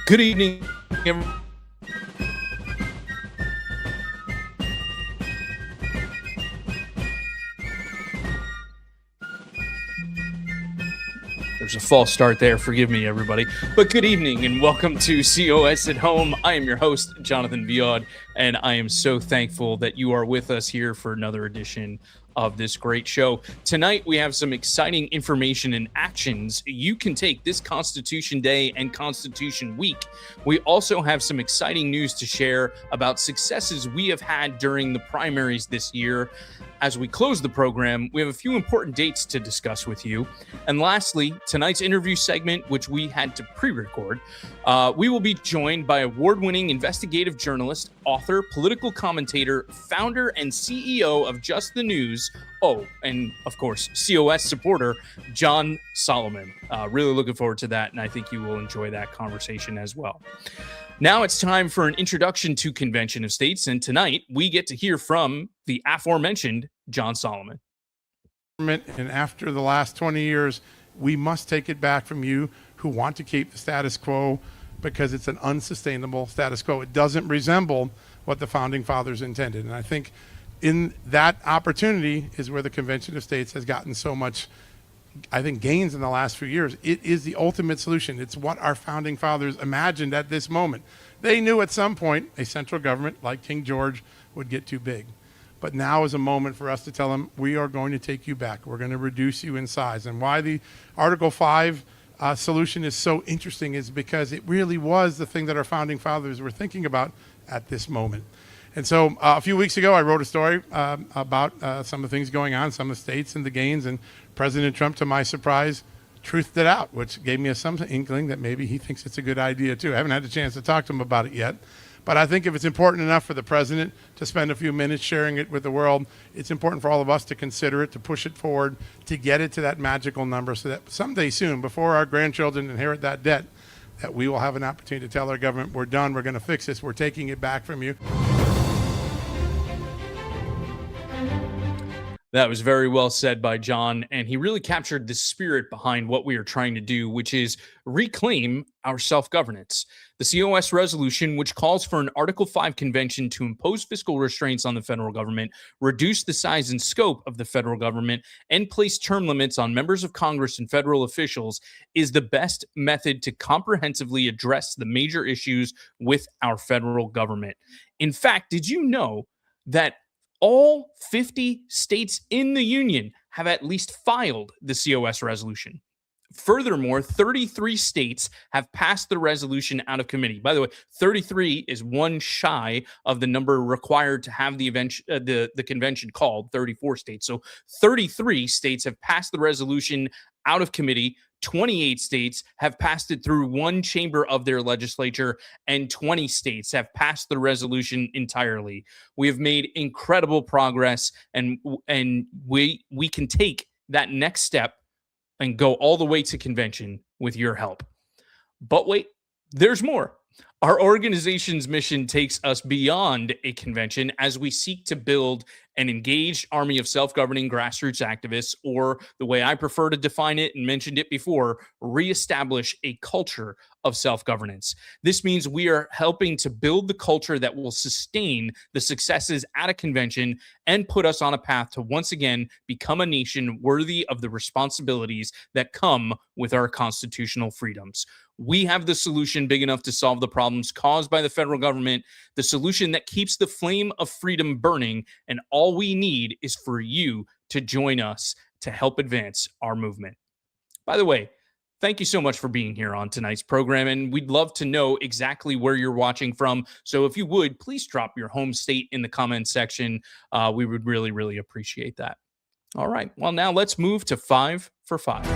Good evening, everyone. There's a false start there. Forgive me, everybody. But good evening and welcome to COS at Home. I am your host, Jonathan Viaud, and I am so thankful that you are with us here for another edition of this great show. Tonight, we have some exciting information and actions you can take this Constitution Day and Constitution Week. We also have some exciting news to share about successes we have had during the primaries this year. As we close the program, we have a few important dates to discuss with you. And lastly, tonight's interview segment, which we had to pre-record, we will be joined by award-winning investigative journalist, author, political commentator, founder, and CEO of Just the News, and of course, COS supporter, John Solomon. Really looking forward to that, and I think you will enjoy that conversation as well. Now it's time for an introduction to Convention of States, and tonight we get to hear from the aforementioned John Solomon. And after the last 20 years, we must take it back from you who want to keep the status quo because it's an unsustainable status quo. It doesn't resemble what the Founding Fathers intended. And I think in that opportunity is where the Convention of States has gotten so much, I think, gains in the last few years. It is the ultimate solution. It's what our Founding Fathers imagined at this moment. They knew at some point a central government like King George would get too big. But now is a moment for us to tell them, we are going to take you back. We're going to reduce you in size. And why the Article 5 solution is so interesting is because it really was the thing that our Founding Fathers were thinking about at this moment. And so a few weeks ago, I wrote a story about some of the things going on, some of the states and the gains, and President Trump, to my surprise, truthed it out, which gave me some inkling that maybe he thinks it's a good idea too. I haven't had a chance to talk to him about it yet. But I think if it's important enough for the president to spend a few minutes sharing it with the world, it's important for all of us to consider it, to push it forward, to get it to that magical number so that someday soon, before our grandchildren inherit that debt, that we will have an opportunity to tell our government, we're done, we're going to fix this, we're taking it back from you. That was very well said by John, and he really captured the spirit behind what we are trying to do, which is reclaim our self-governance. The COS resolution, which calls for an Article 5 convention to impose fiscal restraints on the federal government, reduce the size and scope of the federal government, and place term limits on members of Congress and federal officials, is the best method to comprehensively address the major issues with our federal government. In fact, did you know that all 50 states in the union have at least filed the COS resolution? Furthermore, 33 states have passed the resolution out of committee. By the way, 33 is one shy of the number required to have the convention called, 34 states. So 33 states have passed the resolution out of committee. 28 states have passed it through one chamber of their legislature, and 20 states have passed the resolution entirely. We have made incredible progress, and we can take that next step and go all the way to convention with your help. But wait, there's more. Our organization's mission takes us beyond a convention as we seek to build an engaged army of self-governing grassroots activists, or the way I prefer to define it and mentioned it before, reestablish a culture of self-governance. This means we are helping to build the culture that will sustain the successes at a convention and put us on a path to once again become a nation worthy of the responsibilities that come with our constitutional freedoms. We have the solution big enough to solve the problems caused by the federal government, the solution that keeps the flame of freedom burning, and all we need is for you to join us to help advance our movement. By the way, thank you so much for being here on tonight's program, and we'd love to know exactly where you're watching from. So if you would, please drop your home state in the comments section. We would really, really appreciate that. All right, well, now let's move to 5 for 5.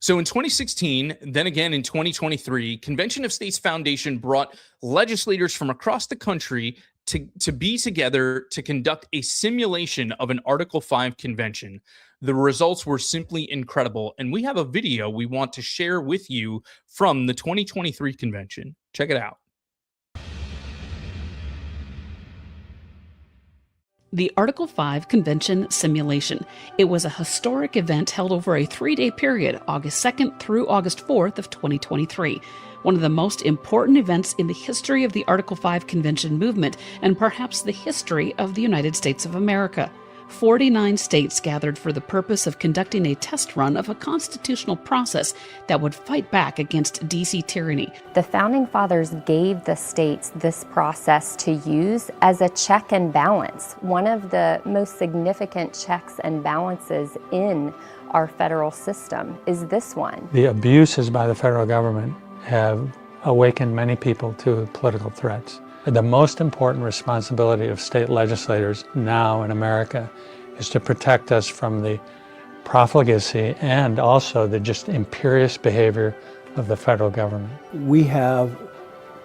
So in 2016, then again in 2023, Convention of States Foundation brought legislators from across the country to be together to conduct a simulation of an Article 5 convention. The results were simply incredible, and we have a video we want to share with you from the 2023 convention. Check it out. The Article 5 Convention Simulation. It was a historic event held over a 3-day period, August 2nd through August 4th of 2023. One of the most important events in the history of the Article 5 Convention movement and perhaps the history of the United States of America. 49 states gathered for the purpose of conducting a test run of a constitutional process that would fight back against D.C. tyranny. The Founding Fathers gave the states this process to use as a check and balance. One of the most significant checks and balances in our federal system is this one. The abuses by the federal government have awakened many people to political threats. The most important responsibility of state legislators now in America is to protect us from the profligacy and also the just imperious behavior of the federal government. We have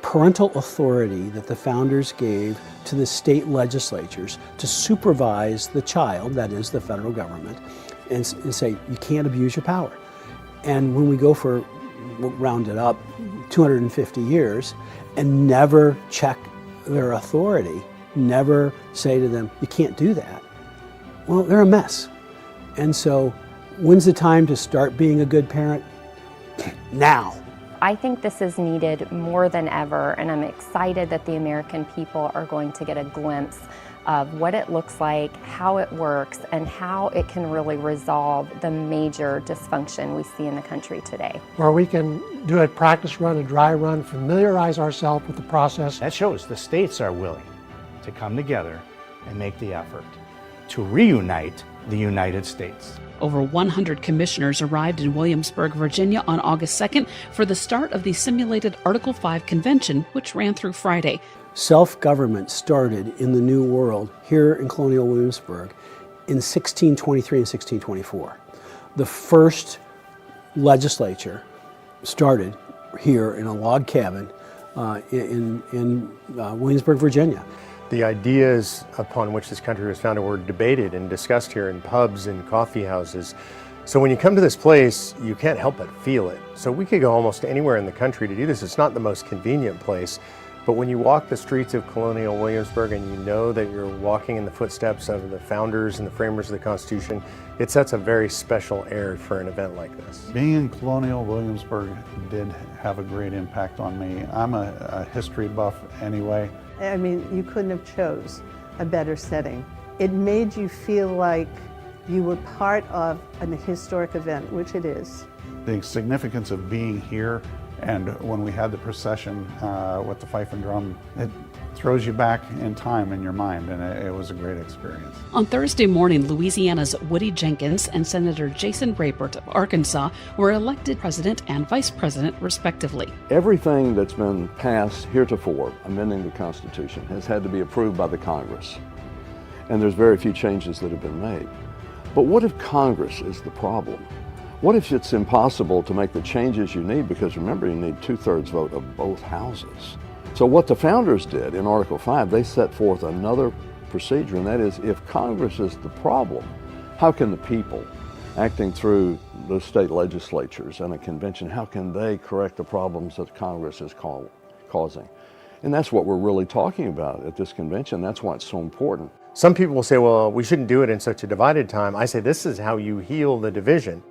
parental authority that the founders gave to the state legislatures to supervise the child, that is the federal government, and say, you can't abuse your power. And when we go for, we'll round it up, 250 years, and never check their authority, never say to them, you can't do that, well, they're a mess. And so, when's the time to start being a good parent? Now. I think this is needed more than ever, and I'm excited that the American people are going to get a glimpse of what it looks like, how it works, and how it can really resolve the major dysfunction we see in the country today. Where we can do a practice run, a dry run, familiarize ourselves with the process. That shows the states are willing to come together and make the effort to reunite the United States. Over 100 commissioners arrived in Williamsburg, Virginia on August 2nd for the start of the simulated Article 5 convention, which ran through Friday. Self-government started in the New World here in colonial Williamsburg in 1623 and 1624. The first legislature started here in a log cabin in Williamsburg, Virginia. The ideas upon which this country was founded were debated and discussed here in pubs and coffee houses. So when you come to this place, you can't help but feel it. So we could go almost anywhere in the country to do this. It's not the most convenient place, but when you walk the streets of colonial Williamsburg and you know that you're walking in the footsteps of the founders and the framers of the Constitution, it sets a very special air for an event like this. Being in colonial Williamsburg did have a great impact on me. I'm a history buff anyway. I mean, you couldn't have chose a better setting. It made you feel like you were part of an historic event, which it is. The significance of being here, and when we had the procession with the fife and drum, it throws you back in time in your mind, and it was a great experience. On Thursday morning, Louisiana's Woody Jenkins and Senator Jason Rapert of Arkansas were elected president and vice president, respectively. Everything that's been passed heretofore, amending the Constitution, has had to be approved by the Congress. And there's very few changes that have been made. But what if Congress is the problem? What if it's impossible to make the changes you need? Because remember, you need 2/3 vote of both houses. So what the founders did in Article 5, they set forth another procedure, and that is, if Congress is the problem, how can the people acting through the state legislatures and a convention, how can they correct the problems that Congress is causing? And that's what we're really talking about at this convention. That's why it's so important. Some people will say, well, we shouldn't do it in such a divided time. I say this is how you heal the division.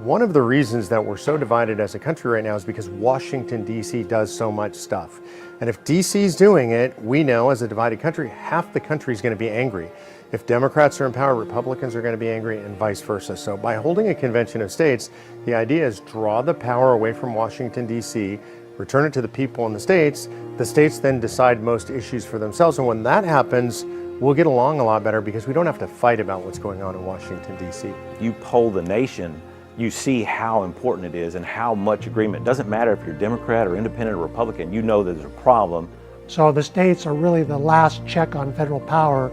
One of the reasons that we're so divided as a country right now is because Washington, D.C. does so much stuff. And if D.C.'s doing it, we know as a divided country, half the country is going to be angry. If Democrats are in power, Republicans are going to be angry, and vice versa. So by holding a convention of states, the idea is draw the power away from Washington, D.C., return it to the people in the states. The states then decide most issues for themselves. And when that happens, we'll get along a lot better because we don't have to fight about what's going on in Washington, D.C. You poll the nation, you see how important it is and how much agreement. It doesn't matter if you're Democrat or Independent or Republican, you know there's a problem. So the states are really the last check on federal power,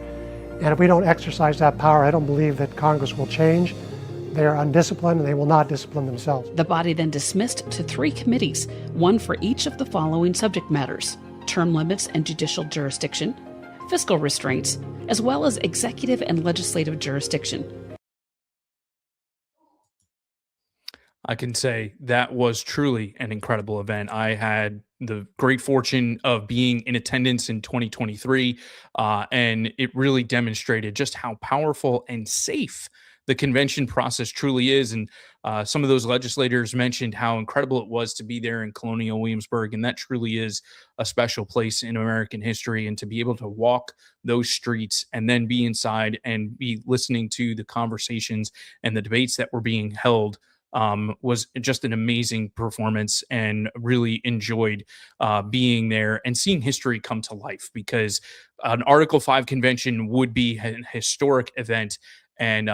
and if we don't exercise that power, I don't believe that Congress will change. They are undisciplined and they will not discipline themselves. The body then dismissed to 3 committees, one for each of the following subject matters: term limits and judicial jurisdiction, fiscal restraints, as well as executive and legislative jurisdiction. I can say that was truly an incredible event. I had the great fortune of being in attendance in 2023, and it really demonstrated just how powerful and safe the convention process truly is. And some of those legislators mentioned how incredible it was to be there in Colonial Williamsburg, and that truly is a special place in American history. And to be able to walk those streets and then be inside and be listening to the conversations and the debates that were being held was just an amazing performance, and really enjoyed being there and seeing history come to life, because an Article 5 convention would be an historic event. And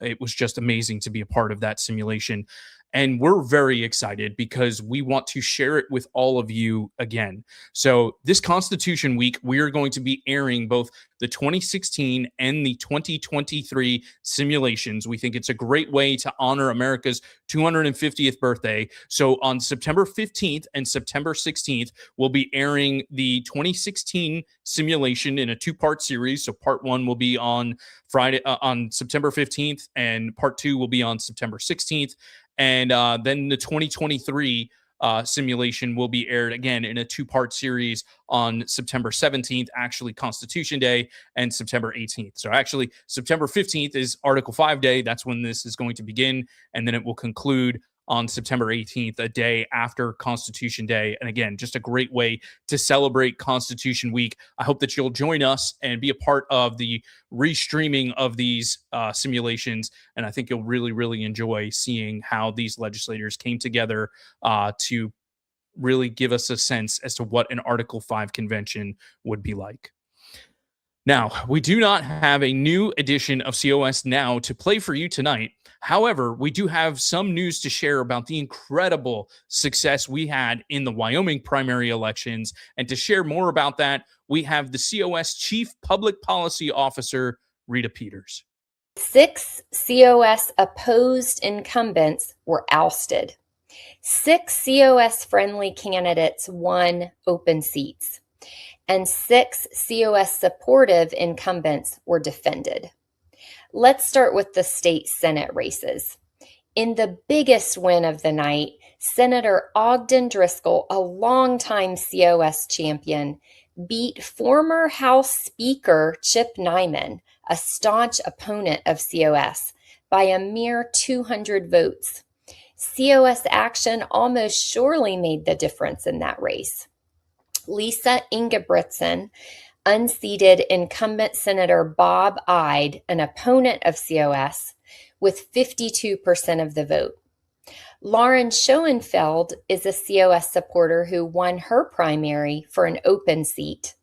it was just amazing to be a part of that simulation. And we're very excited because we want to share it with all of you again. So this Constitution Week, we are going to be airing both the 2016 and the 2023 simulations. We think it's a great way to honor America's 250th birthday. So on September 15th and September 16th, we'll be airing the 2016 simulation in a two-part series. So part one will be on Friday, on September 15th, and part two will be on September 16th. And then the 2023 simulation will be aired again in a two-part series on September 17th, actually Constitution Day, and September 18th. So actually, September 15th is Article 5 Day. That's when this is going to begin. And then it will conclude on September 18th, a day after Constitution Day. And again, just a great way to celebrate Constitution Week. I hope that you'll join us and be a part of the restreaming of these simulations. And I think you'll really, really enjoy seeing how these legislators came together to really give us a sense as to what an Article 5 convention would be like. Now, we do not have a new edition of COS Now to play for you tonight. However, we do have some news to share about the incredible success we had in the Wyoming primary elections. And to share more about that, we have the COS Chief Public Policy Officer, Rita Peters. 6 COS opposed incumbents were ousted. 6 COS-friendly candidates won open seats, and 6 COS-supportive incumbents were defended. Let's start with the state Senate races. In the biggest win of the night, Senator Ogden Driscoll, a longtime COS champion, beat former House Speaker Chip Nyman, a staunch opponent of COS, by a mere 200 votes. COS action almost surely made the difference in that race. Lisa Ingebrigtsen unseated incumbent Senator Bob Ide, an opponent of COS, with 52% of the vote. Lauren Schoenfeld is a COS supporter who won her primary for an open seat.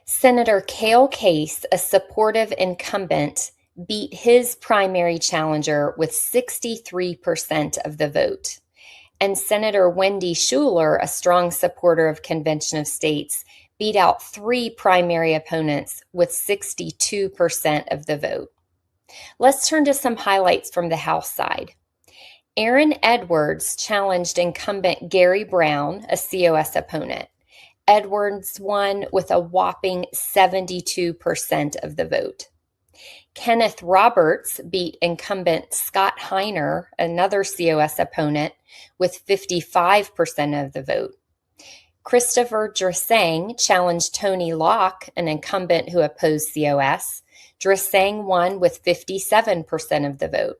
Senator Cale Case, a supportive incumbent, beat his primary challenger with 63% of the vote. And Senator Wendy Schuler, a strong supporter of Convention of States, beat out 3 primary opponents with 62% of the vote. Let's turn to some highlights from the House side. Aaron Edwards challenged incumbent Gary Brown, a COS opponent. Edwards won with a whopping 72% of the vote. Kenneth Roberts beat incumbent Scott Heiner, another COS opponent, with 55% of the vote. Christopher Dresang challenged Tony Locke, an incumbent who opposed COS. Dresang won with 57% of the vote.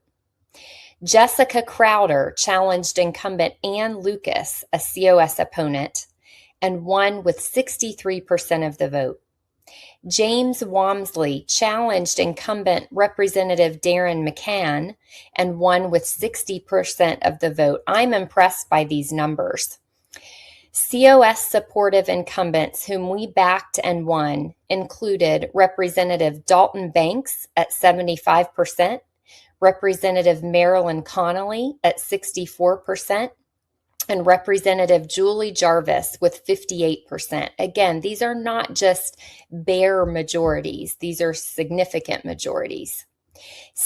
Jessica Crowder challenged incumbent Ann Lucas, a COS opponent, and won with 63% of the vote. James Wamsley challenged incumbent Representative Darren McCann and won with 60% of the vote. I'm impressed by these numbers. COS supportive incumbents whom we backed and won included Representative Dalton Banks at 75%, Representative Marilyn Connolly at 64%, and Representative Julie Jarvis with 58%. Again, these are not just bare majorities. These are significant majorities.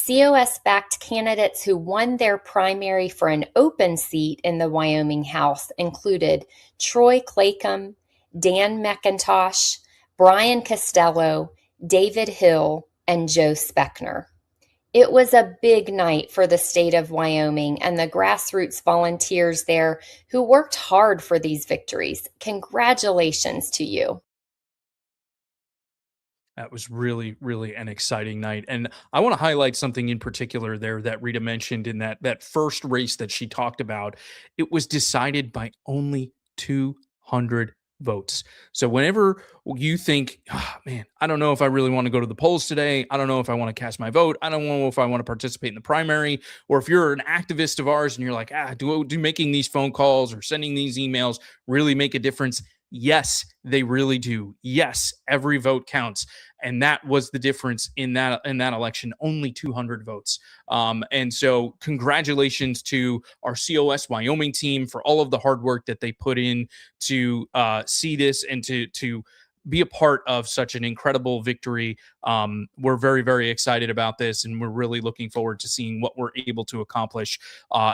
COS-backed candidates who won their primary for an open seat in the Wyoming House included Troy Claycomb, Dan McIntosh, Brian Costello, David Hill, and Joe Spechner. It was a big night for the state of Wyoming and the grassroots volunteers there who worked hard for these victories. Congratulations to you. That was really, really an exciting night. And I want to highlight something in particular there that Rita mentioned in that first race that she talked about. It was decided by only 200 votes. So whenever you think, oh, man, I don't know if I really want to go to the polls today. I don't know if I want to cast my vote. I don't know if I want to participate in the primary. Or if you're an activist of ours and you're like, do making these phone calls or sending these emails really make a difference? Yes, they really do. Yes, every vote counts, and that was the difference in that election. Only 200 votes, and so congratulations to our COS Wyoming team for all of the hard work that they put in to see this and to be a part of such an incredible victory. We're very, very excited about this, and we're really looking forward to seeing what we're able to accomplish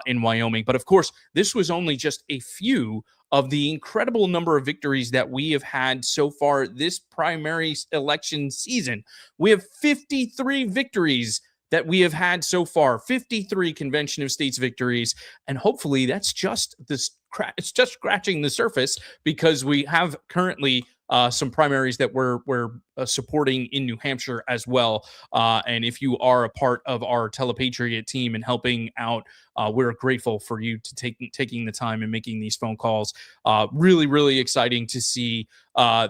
in Wyoming. But of course, this was only just a few of the incredible number of victories that we have had so far this primary election season. We have 53 victories that we have had so far, 53 Convention of States victories, and hopefully that's just it's just scratching the surface, because we have currently some primaries that we're supporting in New Hampshire as well. And if you are a part of our Telepatriot team and helping out, we're grateful for you to taking the time and making these phone calls. Really, really exciting to see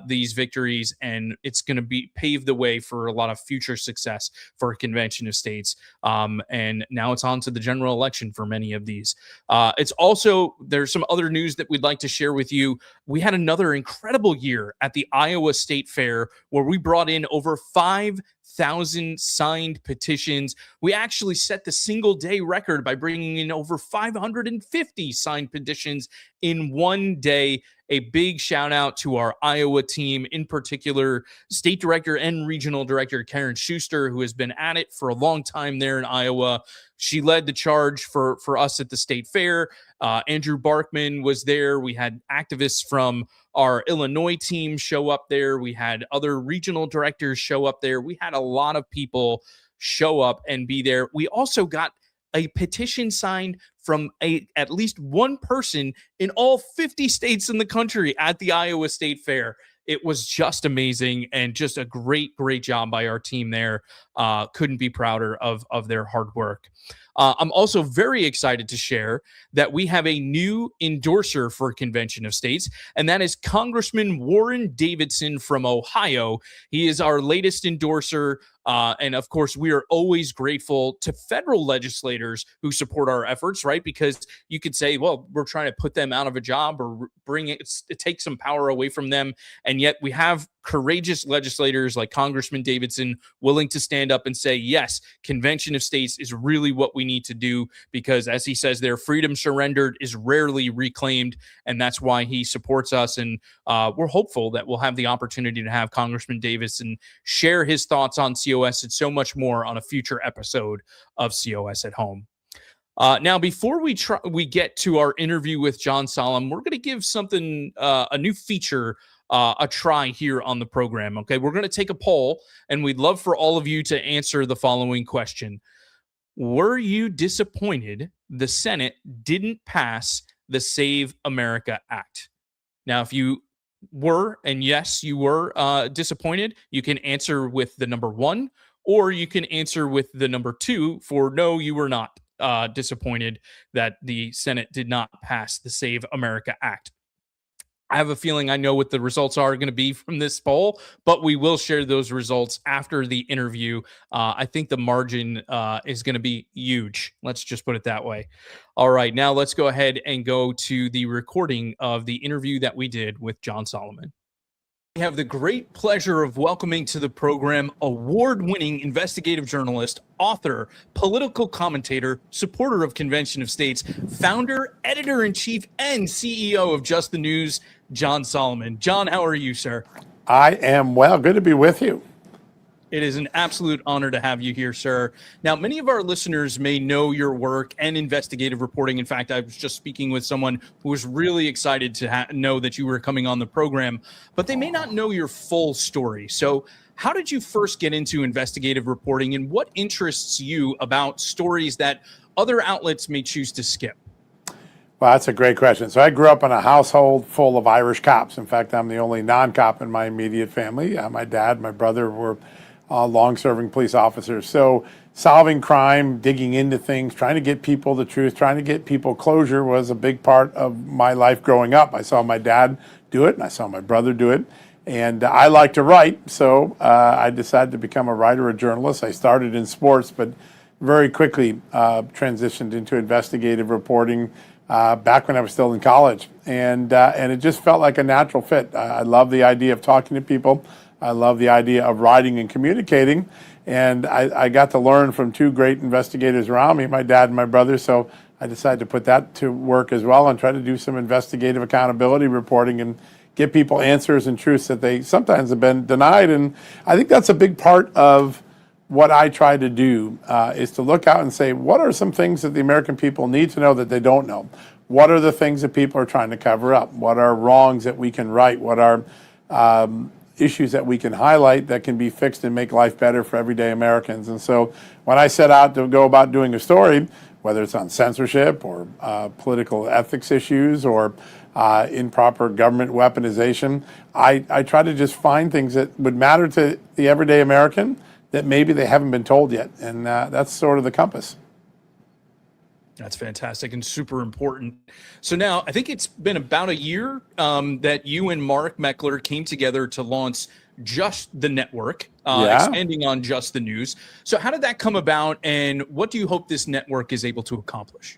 these victories, and it's going to pave the way for a lot of future success for a Convention of States. And now it's on to the general election for many of these. It's also, there's some other news that we'd like to share with you. We had another incredible year at the Iowa State Fair, where we brought in over 5,000 signed petitions. We actually set the single day record by bringing in over 550 signed petitions in one day. A big shout out to our Iowa team, in particular, State Director and Regional Director Karen Schuster, who has been at it for a long time there in Iowa. She led the charge for us at the State Fair. Andrew Barkman was there. We had activists from our Illinois team show up there. We had other regional directors show up there. We had a lot of people show up and be there. We also got a petition signed from at least one person in all 50 states in the country at the Iowa State Fair. It was just amazing, and just a great, great job by our team there. Couldn't be prouder of their hard work. I'm also very excited to share that we have a new endorser for Convention of States, and that is Congressman Warren Davidson from Ohio. He is our latest endorser. And of course, we are always grateful to federal legislators who support our efforts, right? Because you could say, well, we're trying to put them out of a job or take some power away from them. And yet we have courageous legislators like Congressman Davidson willing to stand up and say, yes, Convention of States is really what we need to do, because as he says there, freedom surrendered is rarely reclaimed. And that's why he supports us. And we're hopeful that we'll have the opportunity to have Congressman Davidson share his thoughts on COS and so much more on a future episode of COS at Home. Now, before we get to our interview with John Solomon, we're going to give something, a new feature, a try here on the program. Okay, we're going to take a poll, and we'd love for all of you to answer the following question. Were you disappointed the Senate didn't pass the Save America Act? Now, if you were, and yes, you were disappointed, you can answer with the number 1, or you can answer with the number 2 for no, you were not disappointed that the Senate did not pass the Save America Act. I have a feeling I know what the results are going to be from this poll, but we will share those results after the interview. I think the margin is going to be huge. Let's just put it that way. All right, now let's go ahead and go to the recording of the interview that we did with John Solomon. We have the great pleasure of welcoming to the program award-winning investigative journalist, author, political commentator, supporter of Convention of States, founder, editor-in-chief, and CEO of Just the News, John Solomon. John, how are you, sir? I am well. Good to be with you. It is an absolute honor to have you here, sir. Now, many of our listeners may know your work and investigative reporting. In fact, I was just speaking with someone who was really excited to know that you were coming on the program, but they may not know your full story. So how did you first get into investigative reporting, and what interests you about stories that other outlets may choose to skip? Well, that's a great question. So I grew up in a household full of Irish cops. In fact, I'm the only non-cop in my immediate family. My dad, my brother were long-serving police officers. So solving crime, digging into things, trying to get people the truth, trying to get people closure was a big part of my life growing up. I saw my dad do it, and I saw my brother do it. And I like to write, so I decided to become a writer, a journalist. I started in sports, but very quickly transitioned into investigative reporting back when I was still in college. And it just felt like a natural fit. I love the idea of talking to people. I love the idea of writing and communicating. And I got to learn from two great investigators around me, my dad and my brother. So I decided to put that to work as well and try to do some investigative accountability reporting and give people answers and truths that they sometimes have been denied. And I think that's a big part of what I try to do is to look out and say, what are some things that the American people need to know that they don't know? What are the things that people are trying to cover up? What are wrongs that we can right? What are issues that we can highlight that can be fixed and make life better for everyday Americans? And so when I set out to go about doing a story, whether it's on censorship or political ethics issues or improper government weaponization, I try to just find things that would matter to the everyday American that maybe they haven't been told yet. And that's sort of the compass. That's fantastic and super important. So now I think it's been about a year that you and Mark Meckler came together to launch Just the Network, expanding on Just the News. So how did that come about, and what do you hope this network is able to accomplish?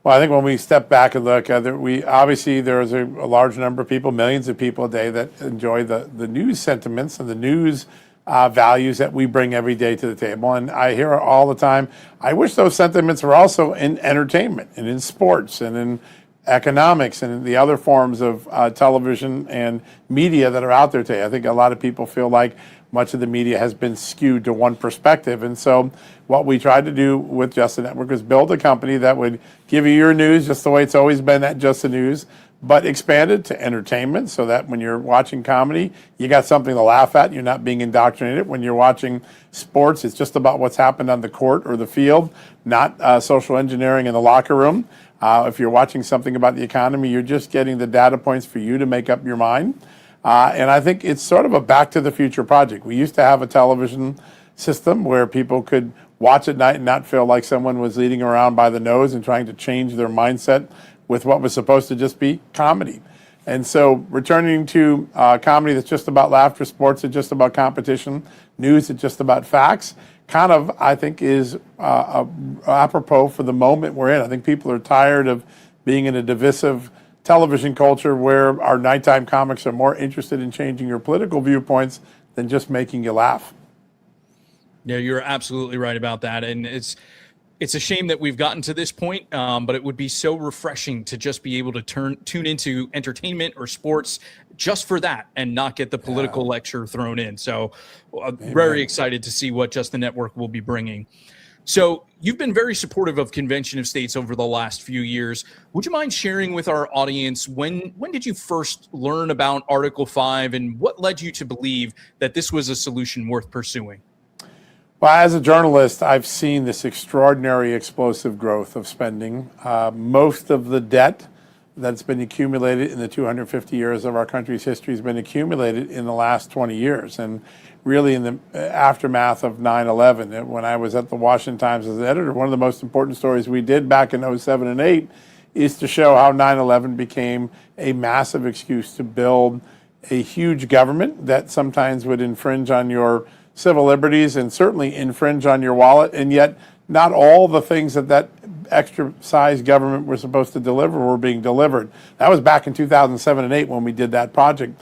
Well, I think when we step back and look, there's a large number of people, millions of people a day that enjoy the news sentiments and the news values that we bring every day to the table. And I hear all the time, I wish those sentiments were also in entertainment and in sports and in economics and in the other forms of television and media that are out there today. I think a lot of people feel like much of the media has been skewed to one perspective. And so what we tried to do with Just the Network was build a company that would give you your news just the way it's always been at Just the News, but expanded to entertainment so that when you're watching comedy, you got something to laugh at. You're not being indoctrinated. When you're watching sports, it's just about what's happened on the court or the field, not social engineering in the locker room. If you're watching something about the economy, you're just getting the data points for you to make up your mind. And I think it's sort of a back to the future project. We used to have a television system where people could watch at night and not feel like someone was leading around by the nose and trying to change their mindset with what was supposed to just be comedy. And so returning to comedy that's just about laughter, sports that's just about competition, news that's just about facts, kind of, I think, is apropos for the moment we're in. I think people are tired of being in a divisive television culture where our nighttime comics are more interested in changing your political viewpoints than just making you laugh. Yeah, you're absolutely right about that. And it's a shame that we've gotten to this point, but it would be so refreshing to just be able to tune into entertainment or sports just for that and not get the political lecture thrown in. So very excited to see what Just the Network will be bringing. So you've been very supportive of Convention of States over the last few years. Would you mind sharing with our audience when did you first learn about Article 5 and what led you to believe that this was a solution worth pursuing? Well, as a journalist, I've seen this extraordinary explosive growth of spending. Most of the debt that's been accumulated in the 250 years of our country's history has been accumulated in the last 20 years. And really in the aftermath of 9/11, when I was at the Washington Times as an editor, one of the most important stories we did back in 07 and 8 is to show how 9/11 became a massive excuse to build a huge government that sometimes would infringe on your civil liberties and certainly infringe on your wallet, and yet not all the things that extra-sized government were supposed to deliver were being delivered. That was back in 2007 and 8 when we did that project.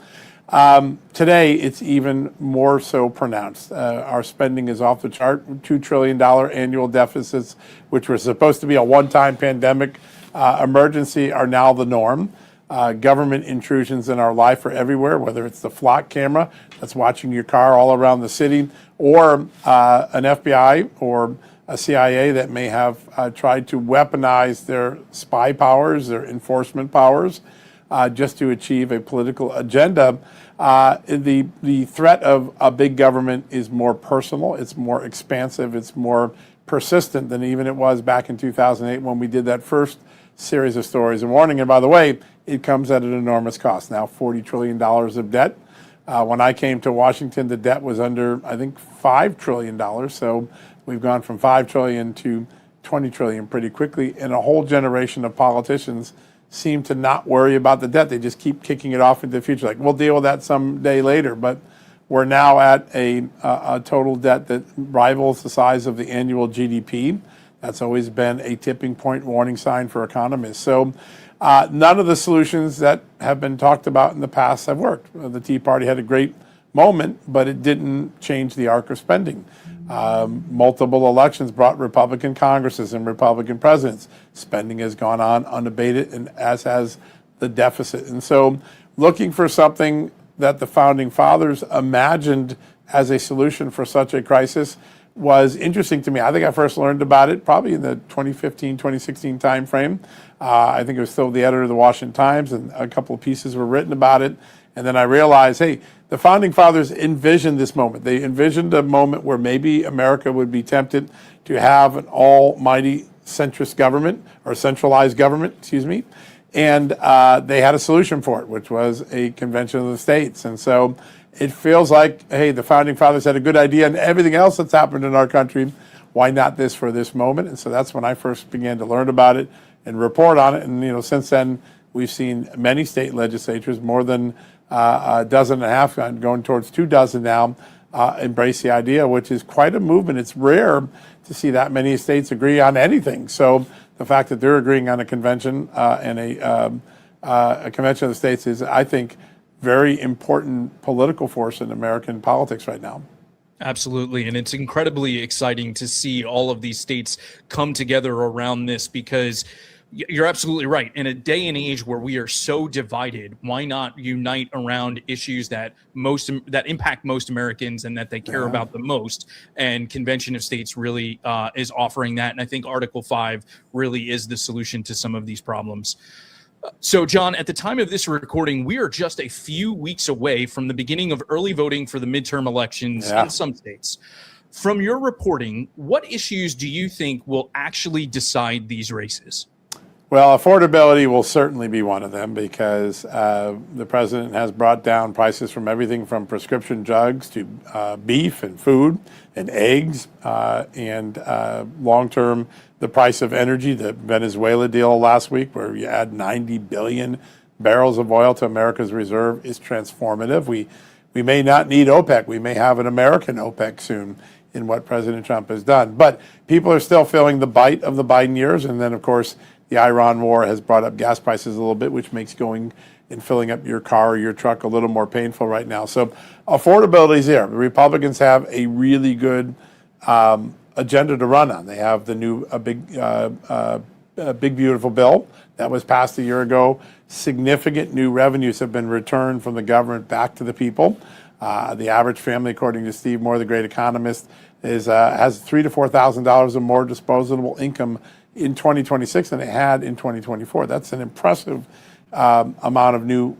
Today, it's even more so pronounced. Our spending is off the chart. $2 trillion annual deficits, which were supposed to be a one-time pandemic emergency, are now the norm. government intrusions in our life are everywhere, whether it's the flock camera that's watching your car all around the city, or an FBI or a CIA that may have tried to weaponize their spy powers, their enforcement powers, just to achieve a political agenda. The threat of a big government is more personal, it's more expansive, it's more persistent than even it was back in 2008 when we did that first series of stories and warning. And by the way, it comes at an enormous cost. Now, $40 trillion of debt. When I came to Washington, the debt was under, I think, $5 trillion. So we've gone from $5 trillion to $20 trillion pretty quickly. And a whole generation of politicians seem to not worry about the debt. They just keep kicking it off into the future. Like, we'll deal with that someday later. But we're now at a total debt that rivals the size of the annual GDP. That's always been a tipping point warning sign for economists. So none of the solutions that have been talked about in the past have worked. The Tea Party had a great moment, but it didn't change the arc of spending. Multiple elections brought Republican Congresses and Republican presidents. Spending has gone on unabated, and as has the deficit. And so looking for something that the Founding Fathers imagined as a solution for such a crisis was interesting to me. I think I first learned about it probably in the 2015, 2016 timeframe. I think it was still the editor of the Washington Times, and a couple of pieces were written about it. And then I realized, hey, the Founding Fathers envisioned this moment. They envisioned a moment where maybe America would be tempted to have an almighty centrist government, or centralized government, excuse me. And they had a solution for it, which was a convention of the states. And so it feels like, hey, the Founding Fathers had a good idea, and everything else that's happened in our country, why not this for this moment? And so that's when I first began to learn about it and report on it. And since then, we've seen many state legislatures, more than a dozen and a half, going towards 2 dozen now, embrace the idea, which is quite a movement. It's rare to see that many states agree on anything. So the fact that they're agreeing on a convention and a convention of the states is, I think, very important political force in American politics right now. Absolutely. And it's incredibly exciting to see all of these states come together around this, because you're absolutely right. In a day and age where we are so divided, why not unite around issues that impact most Americans and that they care about the most? And Convention of States really is offering that. And I think Article 5 really is the solution to some of these problems. So, John, at the time of this recording, we are just a few weeks away from the beginning of early voting for the midterm elections in some states. From your reporting, what issues do you think will actually decide these races? Well, affordability will certainly be one of them, because the president has brought down prices from everything from prescription drugs to beef and food and eggs, and long-term, the price of energy. The Venezuela deal last week, where you add 90 billion barrels of oil to America's reserve, is transformative. We may not need OPEC. We may have an American OPEC soon in what President Trump has done. But people are still feeling the bite of the Biden years. And then, of course, the Iran war has brought up gas prices a little bit, which makes going and filling up your car or your truck a little more painful right now. So affordability is there. The Republicans have a really good agenda to run on. They have the new big beautiful bill that was passed a year ago. Significant new revenues have been returned from the government back to the people. The average family, according to Steve Moore, the great economist, has $3,000 to $4,000 or more disposable income in 2026 than it had in 2024. That's an impressive amount of new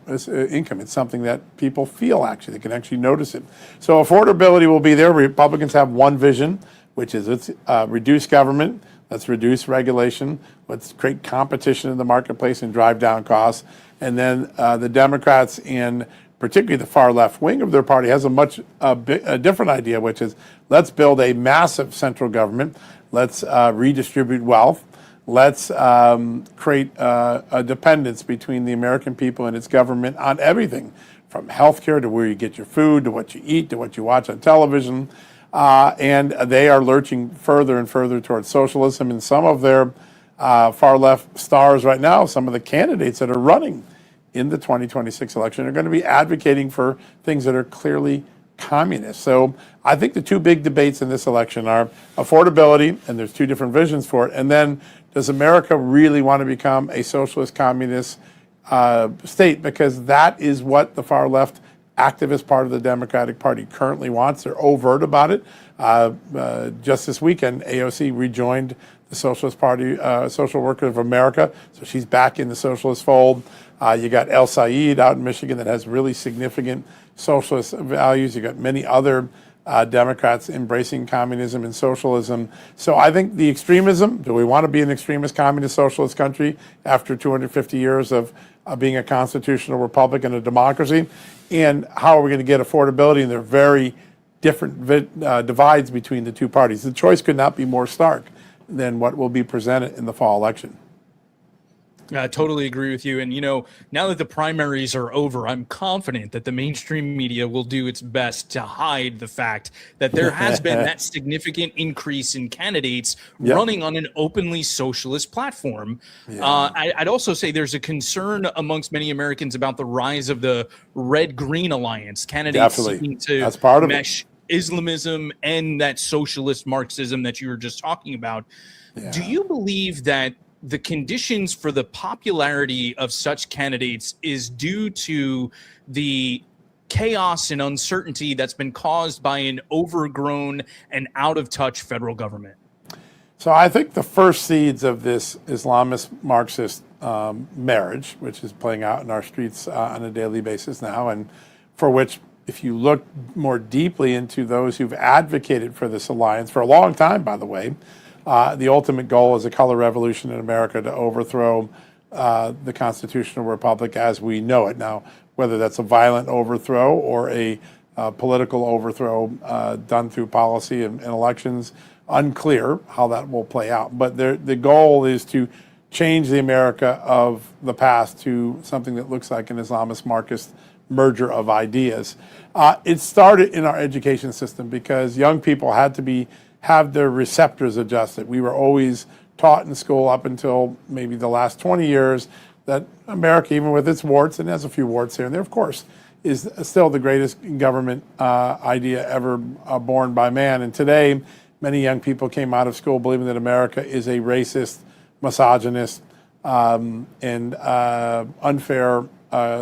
income. It's something that people feel, actually. They can actually notice it. So affordability will be there. Republicans have one vision, which is let's reduce government, let's reduce regulation, let's create competition in the marketplace and drive down costs. And then the Democrats, and particularly the far left wing of their party, has a different idea, which is let's build a massive central government. Let's redistribute wealth. Let's create a dependence between the American people and its government on everything, from healthcare to where you get your food, to what you eat, to what you watch on television. And they are lurching further and further towards socialism. And some of their far left stars right now, some of the candidates that are running in the 2026 election, are going to be advocating for things that are clearly communist. So I think the two big debates in this election are affordability, and there's two different visions for it. And then, does America really want to become a socialist, communist state, because that is what the far left activist part of the Democratic Party currently wants. They're overt about it. Just this weekend, AOC rejoined the Socialist Party, Social Workers of America, so she's back in the socialist fold. You got El Said out in Michigan that has really significant socialist values. You got many other Democrats embracing communism and socialism. So I think the extremism, do we want to be an extremist communist socialist country after 250 years of being a constitutional republic and a democracy? And how are we going to get affordability? And there are very different divides between the two parties. The choice could not be more stark than what will be presented in the fall election. I totally agree with you. And, you know, now that the primaries are over, I'm confident that the mainstream media will do its best to hide the fact that there has been that significant increase in candidates running on an openly socialist platform. I'd also say there's a concern amongst many Americans about the rise of the red-green alliance, candidates seeking to mesh Islamism and that socialist Marxism that you were just talking about. Do you believe that the conditions for the popularity of such candidates is due to the chaos and uncertainty that's been caused by an overgrown and out-of-touch federal government? So I think the first seeds of this Islamist Marxist marriage, which is playing out in our streets on a daily basis now, and for which, if you look more deeply into those who've advocated for this alliance for a long time, by the way, the ultimate goal is a color revolution in America to overthrow the constitutional republic as we know it. Now, whether that's a violent overthrow or a political overthrow done through policy and elections, unclear how that will play out. But the goal is to change the America of the past to something that looks like an Islamist Marxist merger of ideas. It started in our education system because young people had to have their receptors adjusted. We were always taught in school up until maybe the last 20 years that America, even with its warts, and has a few warts here and there, of course, is still the greatest government idea ever born by man. And today, many young people came out of school believing that America is a racist, misogynist, and unfair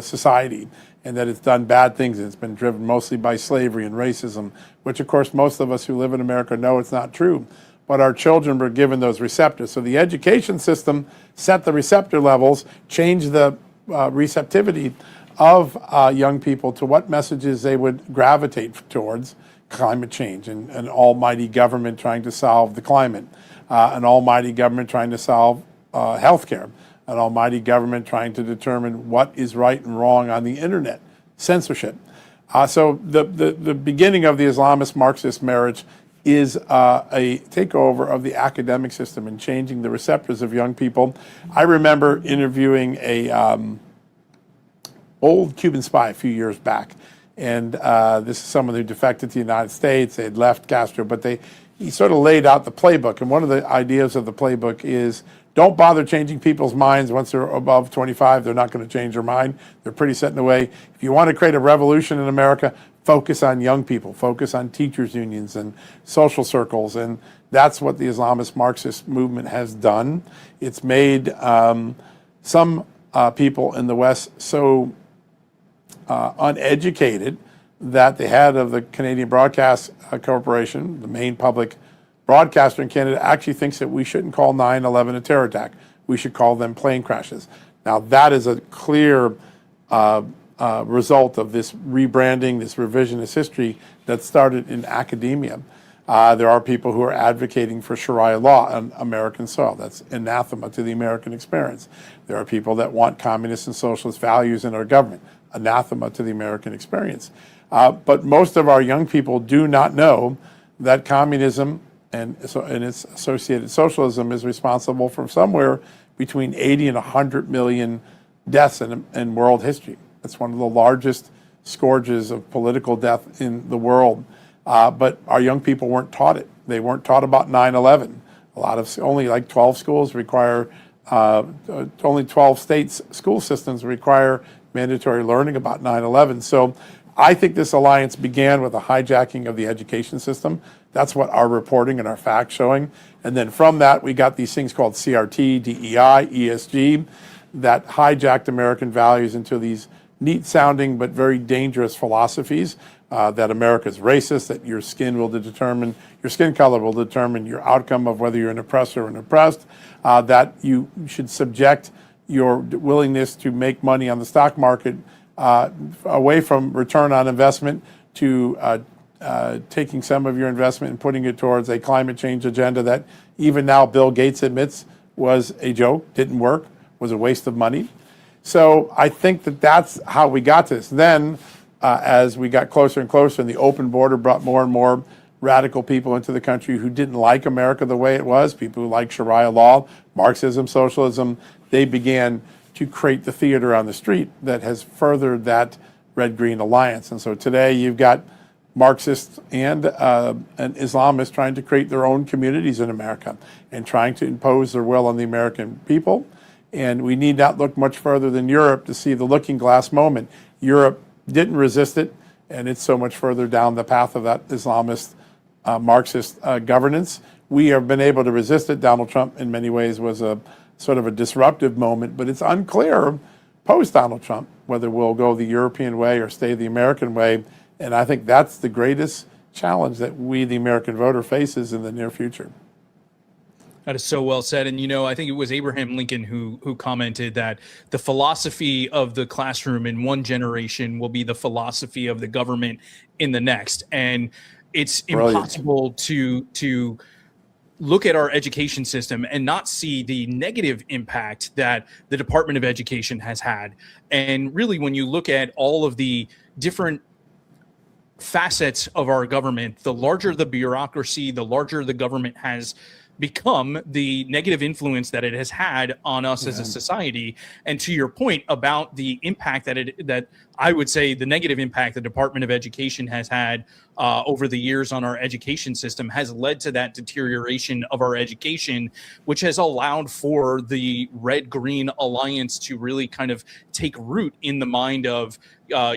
society, and that it's done bad things. It's been driven mostly by slavery and racism, which of course most of us who live in America know it's not true. But our children were given those receptors. So the education system set the receptor levels, changed the receptivity of young people to what messages they would gravitate towards: climate change and an almighty government trying to solve the climate, an almighty government trying to solve healthcare, an almighty government trying to determine what is right and wrong on the internet, censorship. So the beginning of the Islamist Marxist marriage is a takeover of the academic system and changing the receptors of young people. I remember interviewing a old Cuban spy a few years back, and this is someone who defected to the United States. They had left Castro, but he sort of laid out the playbook. And one of the ideas of the playbook is don't bother changing people's minds. Once they're above 25, they're not going to change their mind. They're pretty set in the way. If you want to create a revolution in America, focus on young people, focus on teachers' unions and social circles. And that's what the Islamist Marxist movement has done. It's made some people in the West so uneducated that the head of the Canadian Broadcast Corporation, the main public broadcaster in Canada, actually thinks that we shouldn't call 9/11 a terror attack. We should call them plane crashes. Now, that is a clear result of this rebranding, this revisionist history that started in academia. There are people who are advocating for Sharia law on American soil. That's anathema to the American experience. There are people that want communist and socialist values in our government. Anathema to the American experience. But most of our young people do not know that communism and its associated socialism is responsible for somewhere between 80 and 100 million deaths in world history. That's one of the largest scourges of political death in the world. But our young people weren't taught it. They weren't taught about 9/11. Only like 12 schools require, only 12 states' school systems require mandatory learning about 9/11. So I think this alliance began with a hijacking of the education system. That's what our reporting and our facts showing. And then from that, we got these things called CRT, DEI, ESG. that hijacked American values into these neat sounding but very dangerous philosophies, that America is racist, that your skin color will determine your outcome of whether you're an oppressor or an oppressed, that you should subject your willingness to make money on the stock market away from return on investment to taking some of your investment and putting it towards a climate change agenda that even now Bill Gates admits was a joke, didn't work, was a waste of money. So I think that that's how we got to this. Then, as we got closer and closer, and the open border brought more and more radical people into the country who didn't like America the way it was, people who like Sharia law, Marxism, socialism, they began to create the theater on the street that has furthered that red-green alliance. And so today you've got Marxists and Islamists trying to create their own communities in America and trying to impose their will on the American people. And we need not look much further than Europe to see the looking glass moment. Europe didn't resist it, and it's so much further down the path of that Islamist, Marxist governance. We have been able to resist it. Donald Trump, in many ways, was a sort of a disruptive moment, but it's unclear post-Donald Trump whether we'll go the European way or stay the American way. And I think that's the greatest challenge that we, the American voter, faces in the near future. That is so well said. And, you know, I think it was Abraham Lincoln who commented that the philosophy of the classroom in one generation will be the philosophy of the government in the next. And it's impossible to look at our education system and not see the negative impact that the Department of Education has had. And really, when you look at all of the different facets of our government, the larger the bureaucracy, the larger the government has become, the negative influence that it has had on us as a society. And to your point about the impact that I would say the negative impact the Department of Education has had over the years on our education system has led to that deterioration of our education, which has allowed for the red-green alliance to really kind of take root in the mind of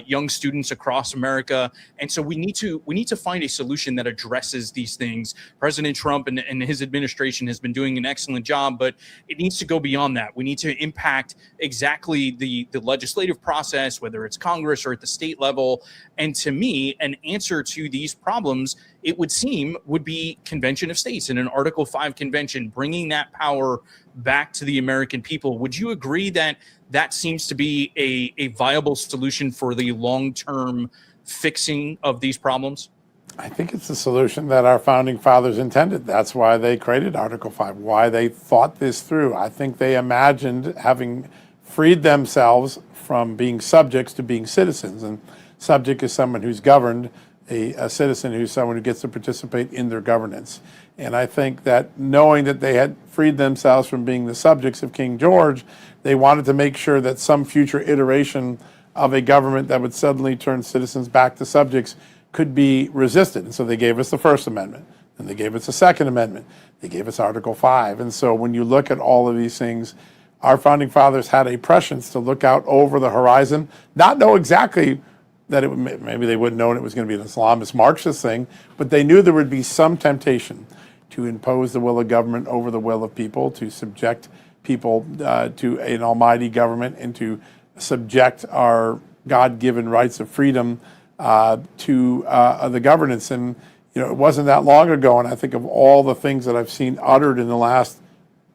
young students across America. And so we need to find a solution that addresses these things. President Trump and his administration has been doing an excellent job, but it needs to go beyond that. We need to impact exactly the legislative process, whether it's Congress or at the state level. And to me, an answer to these problems, it would seem, would be Convention of States and an Article 5 convention, bringing that power back to the American people. Would you agree that that seems to be a viable solution for the long-term fixing of these problems? I think it's the solution that our founding fathers intended. That's why they created Article 5, why they thought this through. I think they imagined having freed themselves from being subjects to being citizens. And subject is someone who's governed, a citizen who's someone who gets to participate in their governance. And I think that knowing that they had freed themselves from being the subjects of King George, they wanted to make sure that some future iteration of a government that would suddenly turn citizens back to subjects could be resisted. And so they gave us the First Amendment, and they gave us the Second Amendment, they gave us Article 5. And so when you look at all of these things, our founding fathers had a prescience to look out over the horizon, not know exactly that it would, maybe they wouldn't know it was going to be an Islamist Marxist thing, but they knew there would be some temptation to impose the will of government over the will of people, to subject people to an almighty government, and to subject our God-given rights of freedom to the governance. And you know, it wasn't that long ago, and I think of all the things that I've seen uttered in the last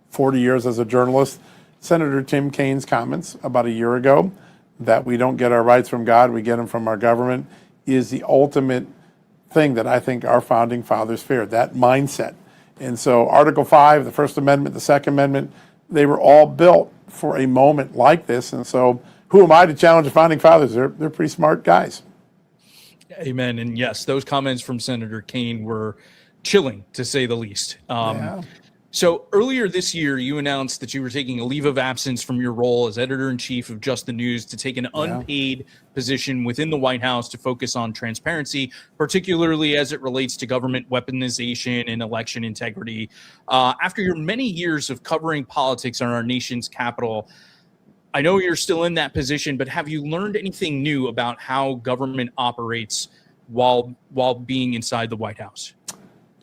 40 years as a journalist, Senator Tim Kaine's comments about a year ago that we don't get our rights from God, we get them from our government, is the ultimate thing that I think our founding fathers feared, that mindset. And so Article 5, the First Amendment, the Second Amendment, they were all built for a moment like this. And so who am I to challenge the founding fathers? They're pretty smart guys. Amen. And yes, those comments from Senator Kaine were chilling, to say the least. So earlier this year, you announced that you were taking a leave of absence from your role as editor-in-chief of Just the News to take an unpaid position within the White House to focus on transparency, particularly as it relates to government weaponization and election integrity. After your many years of covering politics on our nation's capital, I know you're still in that position, but have you learned anything new about how government operates while being inside the White House?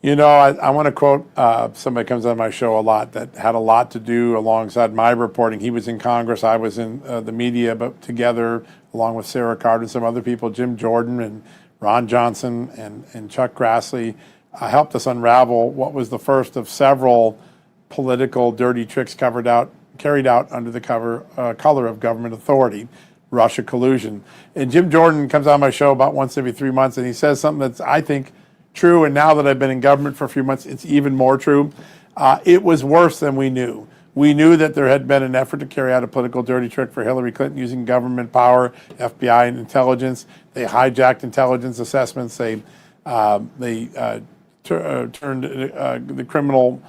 I want to quote somebody comes on my show a lot that had a lot to do alongside my reporting. He was in Congress, I was in the media, but together, along with Sarah Carter and some other people, Jim Jordan and Ron Johnson and Chuck Grassley, helped us unravel what was the first of several political dirty tricks carried out under the color of government authority, Russia collusion. And Jim Jordan comes on my show about once every 3 months, and he says something that's, I think, true, and now that I've been in government for a few months, it's even more true. It was worse than we knew. We knew that there had been an effort to carry out a political dirty trick for Hillary Clinton using government power, FBI and intelligence. They hijacked intelligence assessments. They turned the criminal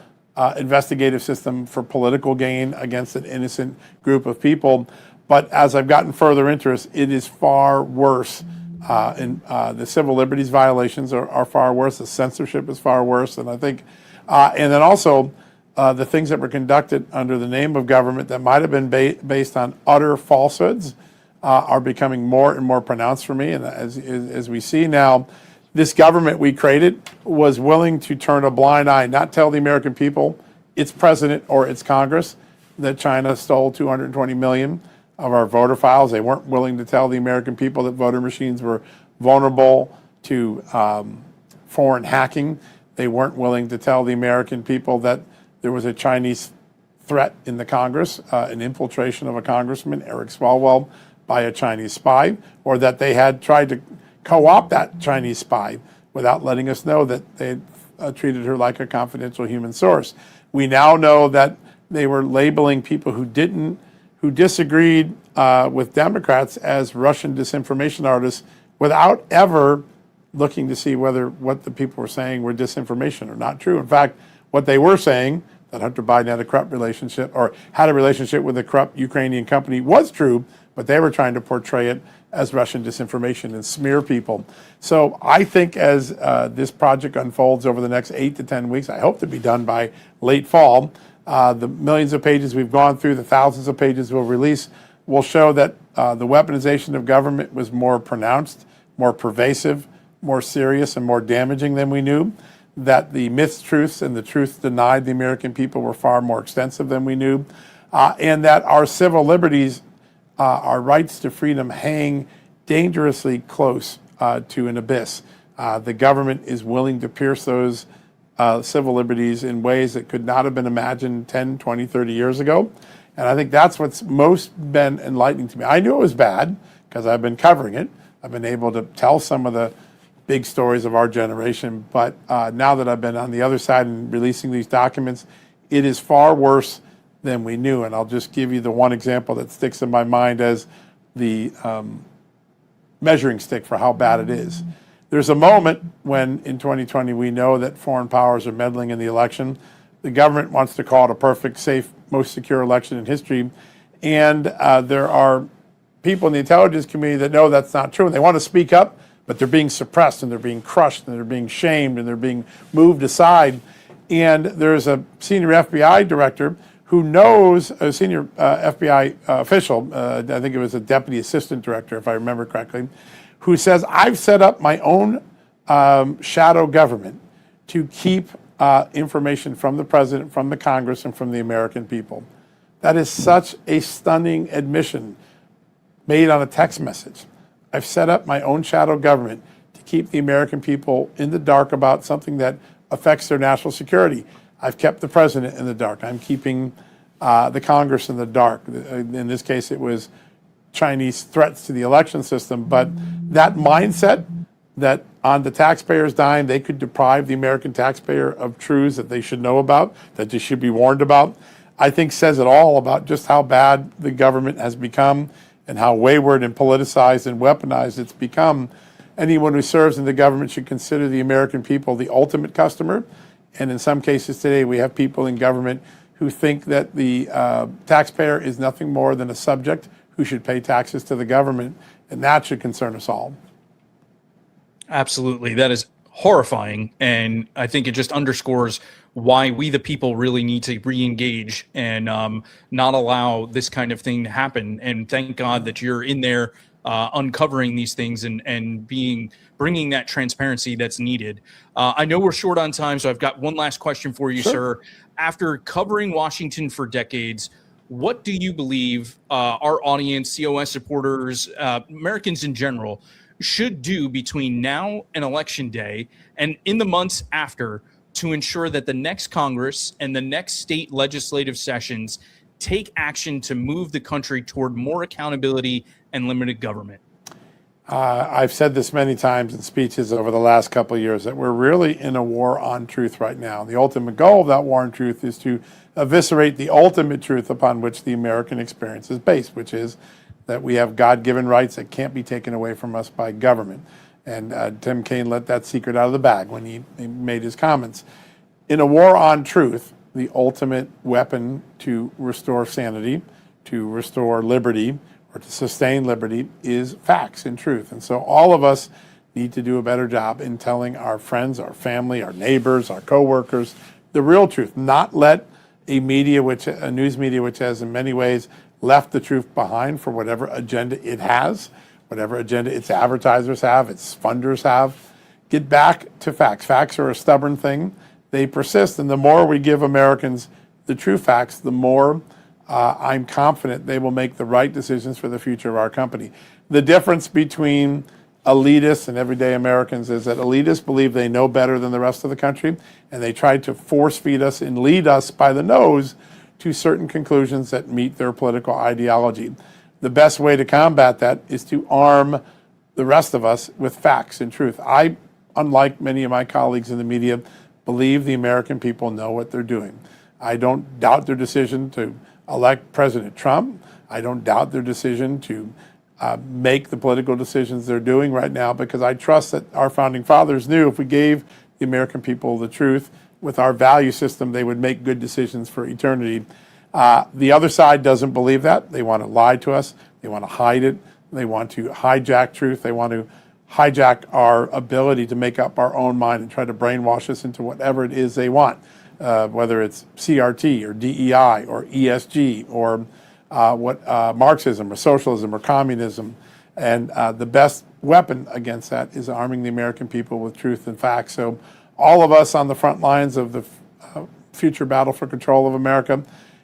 investigative system for political gain against an innocent group of people. But as I've gotten further into this, it is far worse. The civil liberties violations are far worse. The censorship is far worse. And I think, and then also the things that were conducted under the name of government that might have been based on utter falsehoods are becoming more and more pronounced for me. And as we see now, this government we created was willing to turn a blind eye, not tell the American people, its president or its Congress, that China stole 220 million of our voter files. They weren't willing to tell the American people that voter machines were vulnerable to foreign hacking. They weren't willing to tell the American people that there was a Chinese threat in the Congress, an infiltration of a congressman, Eric Swalwell, by a Chinese spy, or that they had tried to co-opt that Chinese spy without letting us know that they treated her like a confidential human source. We now know that they were labeling people who disagreed with Democrats as Russian disinformation artists without ever looking to see whether what the people were saying were disinformation or not true. In fact, what they were saying, that Hunter Biden had a corrupt relationship or had a relationship with a corrupt Ukrainian company, was true, but they were trying to portray it as Russian disinformation and smear people. So I think as this project unfolds over the next 8 to 10 weeks, I hope to be done by late fall, the millions of pages we've gone through, the thousands of pages we'll release, will show that the weaponization of government was more pronounced, more pervasive, more serious, and more damaging than we knew, that the mistruths and the truths denied the American people were far more extensive than we knew, and that our civil liberties, our rights to freedom, hang dangerously close to an abyss. The government is willing to pierce those civil liberties in ways that could not have been imagined 10, 20, 30 years ago. And I think that's what's most been enlightening to me. I knew it was bad because I've been covering it. I've been able to tell some of the big stories of our generation. But now that I've been on the other side and releasing these documents, it is far worse than we knew. And I'll just give you the one example that sticks in my mind as the measuring stick for how bad it is. There's a moment when in 2020 we know that foreign powers are meddling in the election. The government wants to call it a perfect, safe, most secure election in history. And there are people in the intelligence community that know that's not true. And they want to speak up, but they're being suppressed and they're being crushed and they're being shamed and they're being moved aside. And there's a senior FBI director who knows, a senior FBI official, I think it was a deputy assistant director, if I remember correctly, who says, I've set up my own shadow government to keep information from the president, from the Congress, and from the American people. That is such a stunning admission made on a text message. I've set up my own shadow government to keep the American people in the dark about something that affects their national security. I've kept the president in the dark. I'm keeping the Congress in the dark. In this case, it was Chinese threats to the election system. But that mindset that on the taxpayer's dime, they could deprive the American taxpayer of truths that they should know about, that they should be warned about, I think says it all about just how bad the government has become and how wayward and politicized and weaponized it's become. Anyone who serves in the government should consider the American people the ultimate customer. And in some cases today, we have people in government who think that the taxpayer is nothing more than a subject who should pay taxes to the government. And that should concern us all. Absolutely. That is horrifying. And I think it just underscores why we, the people, really need to re-engage and not allow this kind of thing to happen. And thank God that you're in there uncovering these things and bringing that transparency that's needed. I know we're short on time, so I've got one last question for you, sir. After covering Washington for decades, what do you believe our audience, COS supporters, Americans in general, should do between now and Election Day and in the months after to ensure that the next Congress and the next state legislative sessions take action to move the country toward more accountability and limited government? I've said this many times in speeches over the last couple of years that we're really in a war on truth right now. The ultimate goal of that war on truth is to eviscerate the ultimate truth upon which the American experience is based, which is that we have God-given rights that can't be taken away from us by government. And Tim Kaine let that secret out of the bag when he made his comments. In a war on truth, the ultimate weapon to restore sanity, to restore liberty, or to sustain liberty is facts and truth. And so all of us need to do a better job in telling our friends, our family, our neighbors, our coworkers, the real truth, not let a news media which has in many ways left the truth behind for whatever agenda it has, whatever agenda its advertisers have, its funders have. Get back to facts. Facts are a stubborn thing. They persist, and the more we give Americans the true facts, the more I'm confident they will make the right decisions for the future of our company. The difference between elitists and everyday Americans is that elitists believe they know better than the rest of the country, and they try to force feed us and lead us by the nose to certain conclusions that meet their political ideology. The best way to combat that is to arm the rest of us with facts and truth. I, unlike many of my colleagues in the media, believe the American people know what they're doing. I don't doubt their decision to elect President Trump. I don't doubt their decision to make the political decisions they're doing right now, because I trust that our founding fathers knew if we gave the American people the truth with our value system, they would make good decisions for eternity. The other side doesn't believe that. They want to lie to us. They want to hide it. They want to hijack truth. They want to hijack our ability to make up our own mind and try to brainwash us into whatever it is they want, whether it's CRT or DEI or ESG or Marxism or socialism or communism. And the best weapon against that is arming the American people with truth and facts. So all of us on the front lines of the future battle for control of America,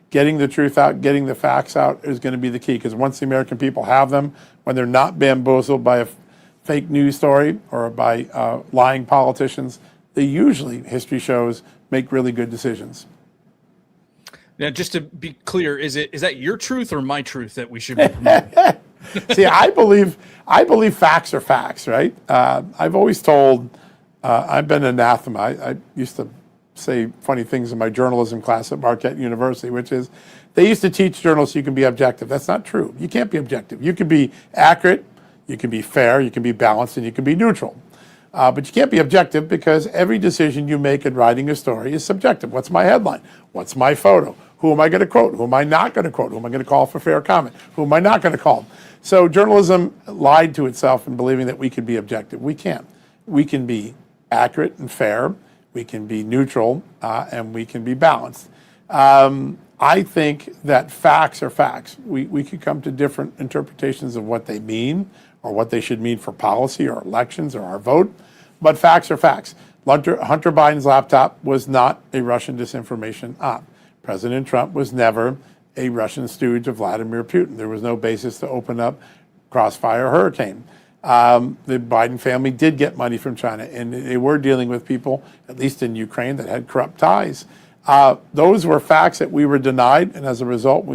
getting the truth out, getting the facts out is going to be the key, because once the American people have them, when they're not bamboozled by a fake news story or by lying politicians, they usually, history shows, make really good decisions. Now, just to be clear, is that your truth or my truth that we should be promoting? See, I believe facts are facts, right? I've always told, I've been anathema. I used to say funny things in my journalism class at Marquette University, which is they used to teach journalists you can be objective. That's not true. You can't be objective. You can be accurate, you can be fair, you can be balanced, and you can be neutral. But you can't be objective, because every decision you make in writing a story is subjective. What's my headline? What's my photo? Who am I going to quote? Who am I not going to quote? Who am I going to call for fair comment? Who am I not going to call? So journalism lied to itself in believing that we could be objective. We can't. We can be accurate and fair. We can be neutral, and we can be balanced. I think that facts are facts. We could come to different interpretations of what they mean or what they should mean for policy or elections or our vote, but facts are facts. Hunter Biden's laptop was not a Russian disinformation op. President Trump was never a Russian stooge of Vladimir Putin. There was no basis to open up Crossfire Hurricane. The Biden family did get money from China, and they were dealing with people, at least in Ukraine, that had corrupt ties. Those were facts that we were denied, and as a result,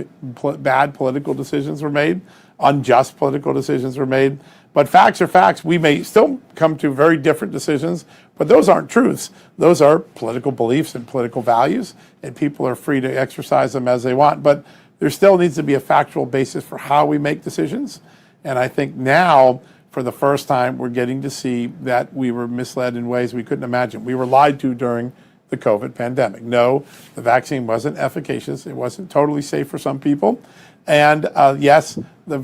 bad political decisions were made, unjust political decisions were made. But facts are facts. We may still come to very different decisions, but those aren't truths. Those are political beliefs and political values, and people are free to exercise them as they want. But there still needs to be a factual basis for how we make decisions. And I think now, for the first time, we're getting to see that we were misled in ways we couldn't imagine. We were lied to during the COVID pandemic. No, the vaccine wasn't efficacious. It wasn't totally safe for some people. And yes, the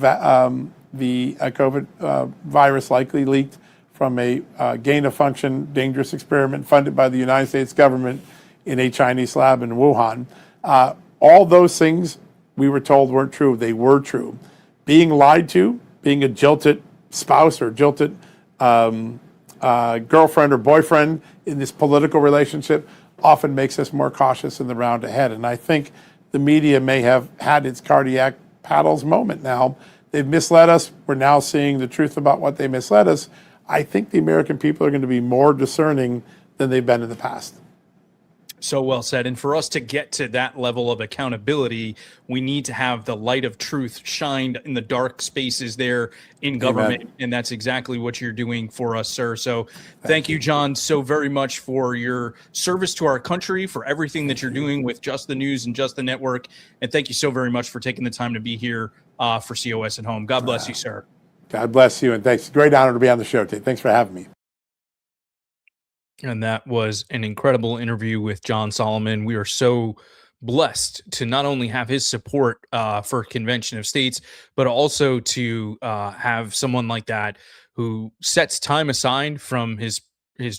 COVID virus likely leaked from a gain-of-function dangerous experiment funded by the United States government in a Chinese lab in Wuhan. All those things we were told weren't true. They were true. Being lied to being a jilted spouse or jilted girlfriend or boyfriend in this political relationship often makes us more cautious in the round ahead. And I think the media may have had its cardiac paddles moment now. They've misled us. We're now seeing the truth about what they misled us. I think the American people are going to be more discerning than they've been in the past. So well said. And for us to get to that level of accountability, we need to have the light of truth shined in the dark spaces there in government. Amen. And that's exactly what you're doing for us, sir. So thank you, John, so very much for your service to our country, for everything that you're doing with Just the News and Just the Network. And thank you so very much for taking the time to be here for COS at Home. God bless you, sir. God bless you. And thanks. Great honor to be on the show, Tate. Thanks for having me. And that was an incredible interview with John Solomon. We are so blessed to not only have his support for Convention of States, but also to have someone like that who sets time aside from his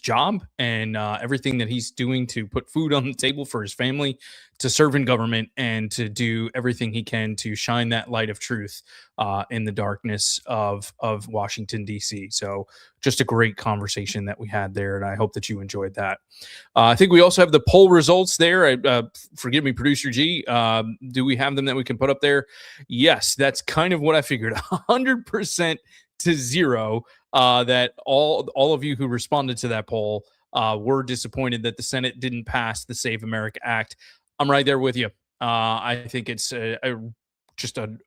job and everything that he's doing to put food on the table for his family, to serve in government, and to do everything he can to shine that light of truth in the darkness of Washington, D.C. So just a great conversation that we had there, and I hope that you enjoyed that. I think we also have the poll results there. Forgive me, Producer G. Do we have them that we can put up there? Yes, that's kind of what I figured. 100% to 0. That all of you who responded to that poll were disappointed that the Senate didn't pass the Save America Act. I'm right there with you. I think it's just an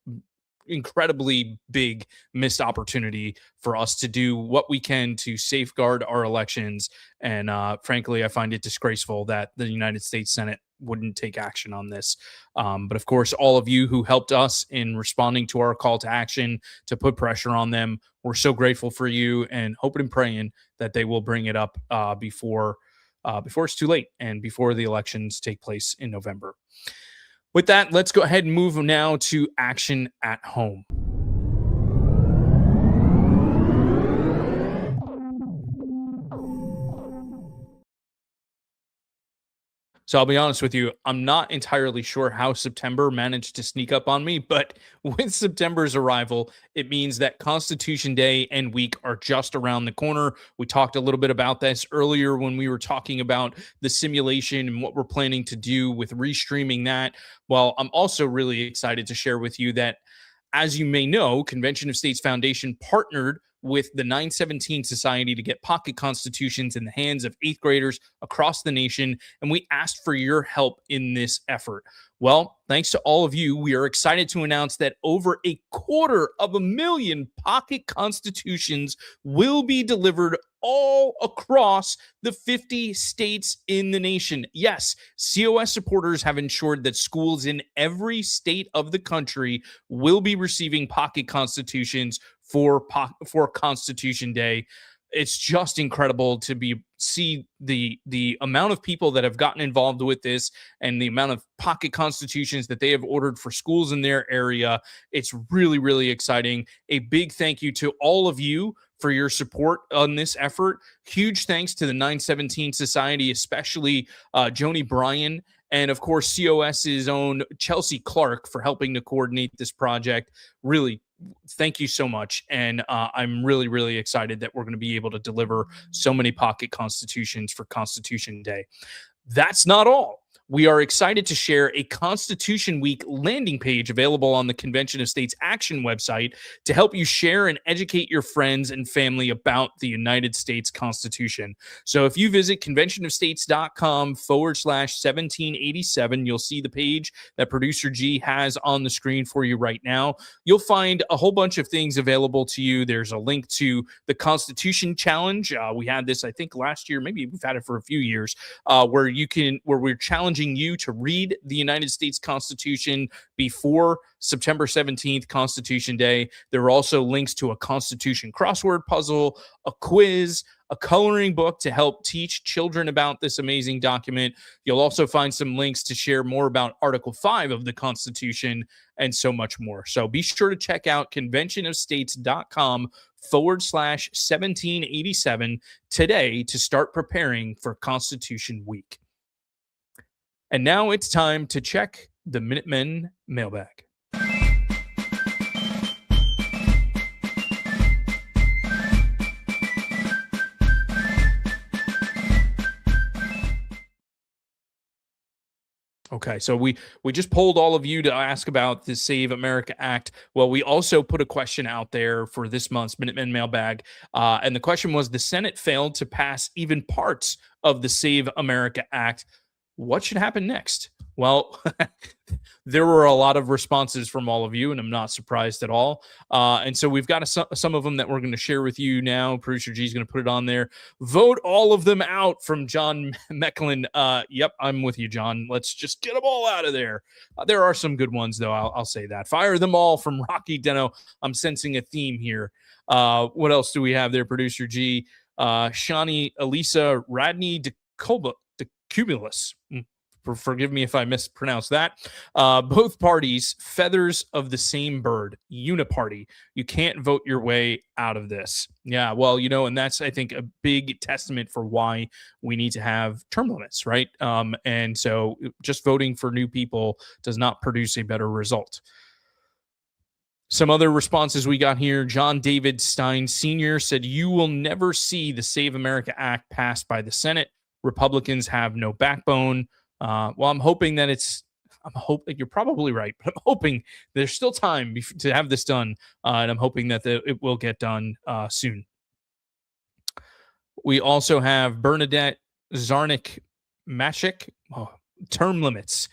incredibly big missed opportunity for us to do what we can to safeguard our elections. And frankly, I find it disgraceful that the United States Senate wouldn't take action on this. But of course, all of you who helped us in responding to our call to action to put pressure on them, we're so grateful for you, and hoping and praying that they will bring it up before it's too late and before the elections take place in November. With that, let's go ahead and move now to action at home. So I'll be honest with you, I'm not entirely sure how September managed to sneak up on me, but with September's arrival, it means that Constitution Day and week are just around the corner. We talked a little bit about this earlier when we were talking about the simulation and what we're planning to do with restreaming that. Well, I'm also really excited to share with you that, as you may know, Convention of States Foundation partnered with the 917 Society to get pocket constitutions in the hands of 8th graders across the nation, and we asked for your help in this effort. Well, thanks to all of you, we are excited to announce that over 250,000 pocket constitutions will be delivered all across the 50 states in the nation. Yes, COS supporters have ensured that schools in every state of the country will be receiving pocket constitutions for Constitution Day. It's just incredible to see the amount of people that have gotten involved with this and the amount of pocket constitutions that they have ordered for schools in their area. It's really, really exciting. A big thank you to all of you for your support on this effort. Huge thanks to the 917 Society, especially Joni Bryan, and of course COS's own Chelsea Clark for helping to coordinate this project. Really, thank you so much. And I'm really, really excited that we're going to be able to deliver so many pocket constitutions for Constitution Day. That's not all. We are excited to share a Constitution Week landing page available on the Convention of States Action website to help you share and educate your friends and family about the United States Constitution. So if you visit conventionofstates.com/1787, you'll see the page that Producer G has on the screen for you right now. You'll find a whole bunch of things available to you. There's a link to the Constitution Challenge. We had this, I think, last year. Maybe we've had it for a few years, where we're challenging you to read the United States Constitution before September 17th, Constitution Day. There are also links to a Constitution crossword puzzle, a quiz, a coloring book to help teach children about this amazing document. You'll also find some links to share more about Article 5 of the Constitution and so much more. So be sure to check out conventionofstates.com/1787 today to start preparing for Constitution Week. And now it's time to check the Minutemen mailbag. Okay, so we just polled all of you to ask about the Save America Act. Well, we also put a question out there for this month's Minutemen Mailbag, and the question was: the Senate failed to pass even parts of the Save America Act. What should happen next? Well, there were a lot of responses from all of you, and I'm not surprised at all. And so we've got some of them that we're going to share with you now. Producer G is going to put it on there. Vote all of them out from John Mecklin. Yep, I'm with you, John. Let's just get them all out of there. There are some good ones, though. I'll say that. Fire them all from Rocky Deno. I'm sensing a theme here. What else do we have there, Producer G? Shawnee, Elisa, Radney, Decumulus. Forgive me if I mispronounced that. Both parties, feathers of the same bird, uniparty. You can't vote your way out of this. Yeah, well, and that's, I think, a big testament for why we need to have term limits, right? And so just voting for new people does not produce a better result. Some other responses we got here. John David Stein Sr. said, "You will never see the Save America Act passed by the Senate. Republicans have no backbone." Well, I'm hoping that you're probably right, but I'm hoping there's still time to have this done, and I'm hoping that it will get done soon. We also have Bernadette Zarnik Mashik. Term limits.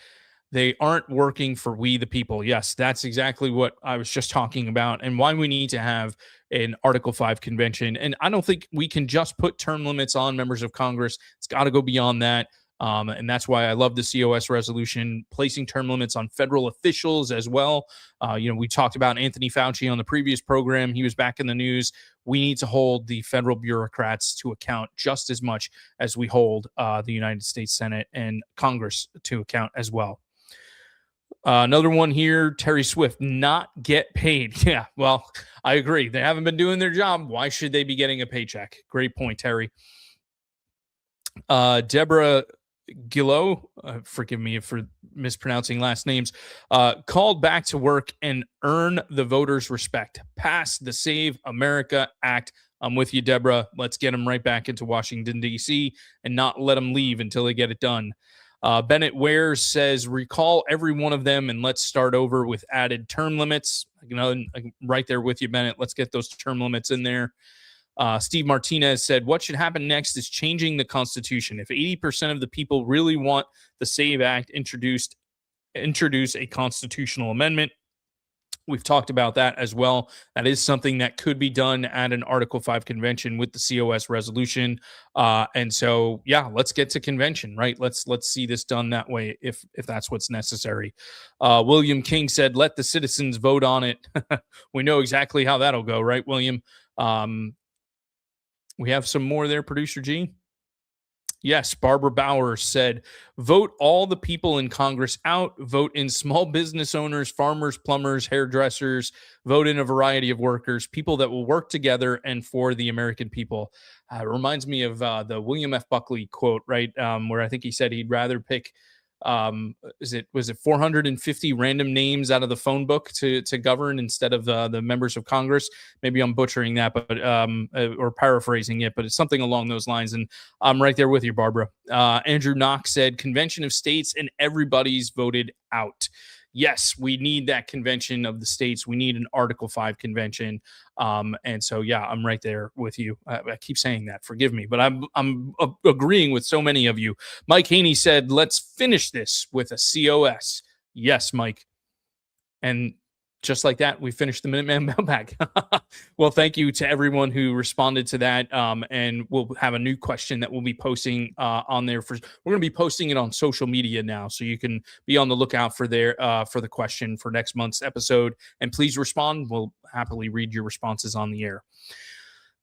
They aren't working for we the people. Yes, that's exactly what I was just talking about, and why we need to have an Article 5 convention. And I don't think we can just put term limits on members of Congress. It's got to go beyond that. And that's why I love the COS resolution, placing term limits on federal officials as well. We talked about Anthony Fauci on the previous program. He was back in the news. We need to hold the federal bureaucrats to account just as much as we hold the United States Senate and Congress to account as well. Another one here, Terry Swift, not get paid. Yeah, well, I agree. They haven't been doing their job. Why should they be getting a paycheck? Great point, Terry. Deborah Gillo, forgive me for mispronouncing last names, called back to work and earn the voters' respect. Pass the Save America Act. I'm with you, Deborah. Let's get them right back into Washington, D.C. and not let them leave until they get it done. Bennett Wares says, recall every one of them and let's start over with added term limits. I'm right there with you, Bennett. Let's get those term limits in there. Steve Martinez said, what should happen next is changing the Constitution. If 80% of the people really want the SAVE Act, introduce a constitutional amendment. We've talked about that as well. That is something that could be done at an Article 5 convention with the COS resolution. And so, yeah, let's get to convention, right? Let's see this done that way if that's what's necessary. William King said, let the citizens vote on it. We know exactly how that'll go, right, William? We have some more there, Producer G. Yes, Barbara Bauer said, vote all the people in Congress out, vote in small business owners, farmers, plumbers, hairdressers, vote in a variety of workers, people that will work together and for the American people. It reminds me of the William F. Buckley quote, right, where I think he said he'd rather pick was it 450 random names out of the phone book to govern instead of the members of Congress. Maybe I'm butchering that, but or paraphrasing it, but it's something along those lines. And I'm right there with you, Barbara. Andrew Knox said convention of states and everybody's voted out. Yes, we need that convention of the states. We need an Article 5 convention. And so, yeah, I'm right there with you. I keep saying that. Forgive me, but I'm agreeing with so many of you. Mike Haney said, let's finish this with a COS. Yes, Mike. And just like that, we finished the Minuteman Mailbag. Well, thank you to everyone who responded to that. And we'll have a new question that we'll be posting on there. We're going to be posting it on social media now, so you can be on the lookout for the question for next month's episode. And please respond. We'll happily read your responses on the air.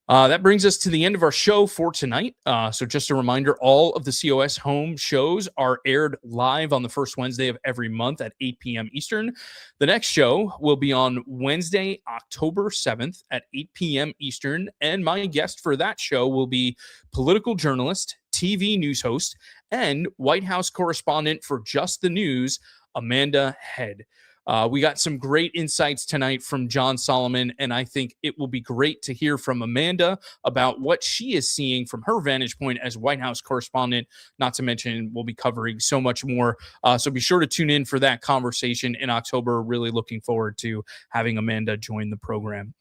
That brings us to the end of our show for tonight. So just a reminder, all of the COS home shows are aired live on the first Wednesday of every month at 8 p.m. Eastern. The next show will be on Wednesday, October 7th at 8 p.m. Eastern. And my guest for that show will be political journalist, TV news host, and White House correspondent for Just the News, Amanda Head. We got some great insights tonight from John Solomon, and I think it will be great to hear from Amanda about what she is seeing from her vantage point as White House correspondent. Not to mention, we'll be covering so much more. So be sure to tune in for that conversation in October. Really looking forward to having Amanda join the program.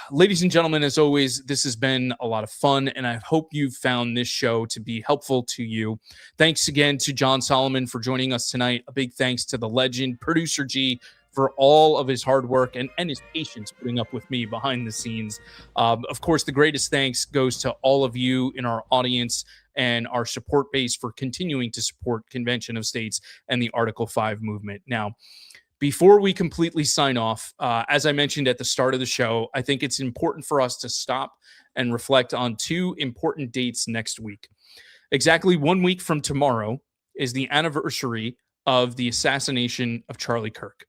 Ladies and gentlemen, as always, this has been a lot of fun, and I hope you've found this show to be helpful to you. Thanks again to John Solomon for joining us tonight. A big thanks to the legend, Producer G, for all of his hard work and his patience putting up with me behind the scenes. Of course, the greatest thanks goes to all of you in our audience and our support base for continuing to support Convention of States and the Article 5 movement. Now, before we completely sign off, as I mentioned at the start of the show, I think it's important for us to stop and reflect on two important dates next week. Exactly 1 week from tomorrow is the anniversary of the assassination of Charlie Kirk.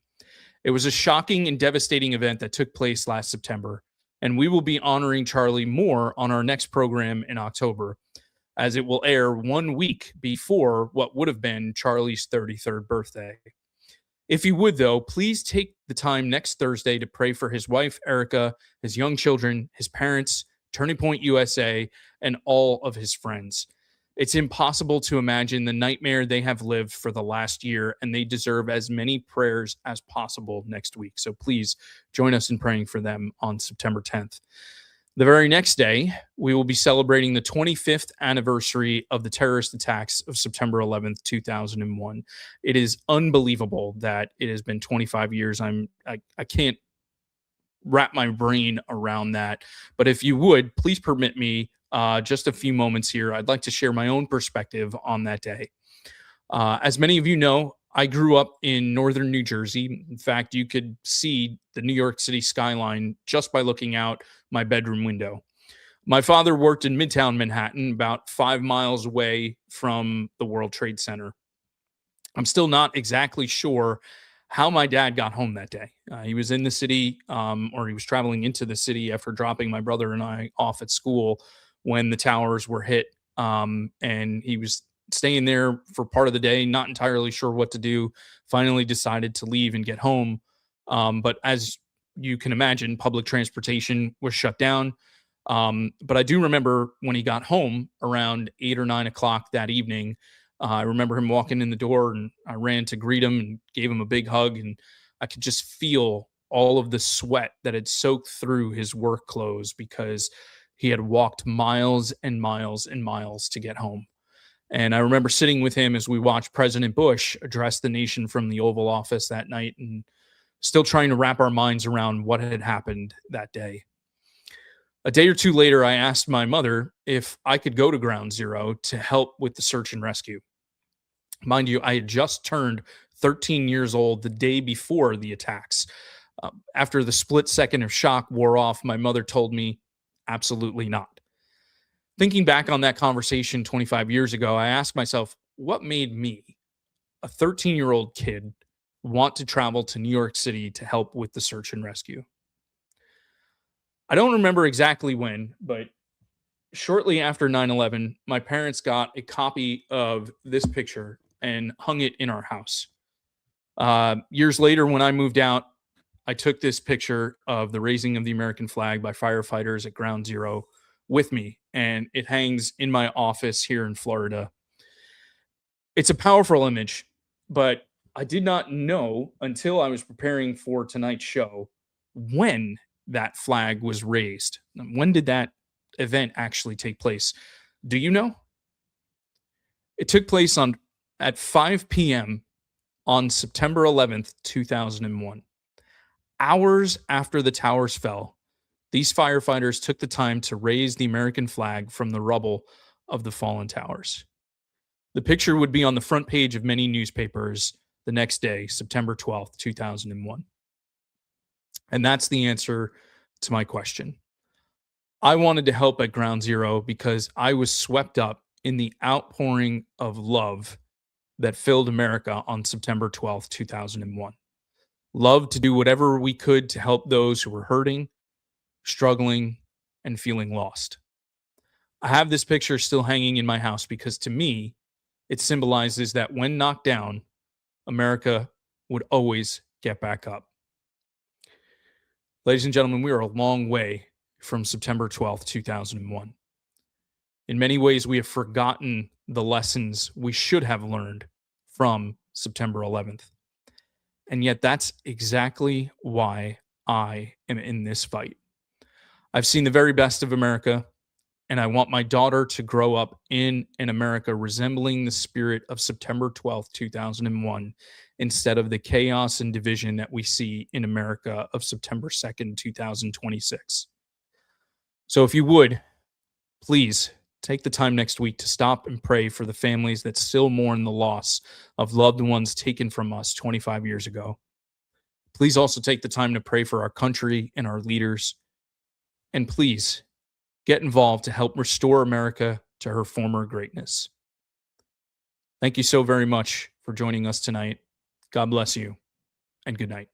It was a shocking and devastating event that took place last September, and we will be honoring Charlie more on our next program in October, as it will air 1 week before what would have been Charlie's 33rd birthday. If you would, though, please take the time next Thursday to pray for his wife, Erica, his young children, his parents, Turning Point USA, and all of his friends. It's impossible to imagine the nightmare they have lived for the last year, and they deserve as many prayers as possible next week. So please join us in praying for them on September 10th. The very next day, we will be celebrating the 25th anniversary of the terrorist attacks of September 11th, 2001. It is unbelievable that it has been 25 years. I can't wrap my brain around that. But if you would, please permit me just a few moments here. I'd like to share my own perspective on that day. As many of you know, I grew up in northern New Jersey. In fact, you could see the New York City skyline just by looking out my bedroom window. My father worked in Midtown Manhattan, about 5 miles away from the World Trade Center. I'm still not exactly sure how my dad got home that day. He was in the city, or he was traveling into the city after dropping my brother and I off at school when the towers were hit. And he was staying there for part of the day, not entirely sure what to do, finally decided to leave and get home. But as you can imagine, public transportation was shut down. But I do remember when he got home around 8 or 9 o'clock that evening, I remember him walking in the door, and I ran to greet him and gave him a big hug. And I could just feel all of the sweat that had soaked through his work clothes because he had walked miles and miles and miles to get home. And I remember sitting with him as we watched President Bush address the nation from the Oval Office that night and still trying to wrap our minds around what had happened that day. A day or two later, I asked my mother if I could go to Ground Zero to help with the search and rescue. Mind you, I had just turned 13 years old the day before the attacks. After the split second of shock wore off, my mother told me, absolutely not. Thinking back on that conversation 25 years ago, I asked myself, what made me, a 13-year-old kid, want to travel to New York City to help with the search and rescue? I don't remember exactly when, but shortly after 9/11, my parents got a copy of this picture and hung it in our house. Years later, when I moved out, I took this picture of the raising of the American flag by firefighters at Ground Zero with me, and it hangs in my office here in Florida. It's a powerful image, but I did not know until I was preparing for tonight's show when that flag was raised. When did that event actually take place? Do you know? It took place at 5 p.m. on September 11th, 2001. Hours after the towers fell, these firefighters took the time to raise the American flag from the rubble of the fallen towers. The picture would be on the front page of many newspapers the next day, September 12th, 2001. And that's the answer to my question. I wanted to help at Ground Zero because I was swept up in the outpouring of love that filled America on September 12th, 2001. Love to do whatever we could to help those who were hurting, struggling, and feeling lost. I have this picture still hanging in my house because to me, it symbolizes that when knocked down, America would always get back up. Ladies and gentlemen, we are a long way from September 12th, 2001. In many ways, we have forgotten the lessons we should have learned from September 11th. And yet that's exactly why I am in this fight. I've seen the very best of America, and I want my daughter to grow up in an America resembling the spirit of September 12th, 2001, instead of the chaos and division that we see in America of September 2nd, 2026. So if you would, please take the time next week to stop and pray for the families that still mourn the loss of loved ones taken from us 25 years ago. Please also take the time to pray for our country and our leaders. And please get involved to help restore America to her former greatness. Thank you so very much for joining us tonight. God bless you, and good night.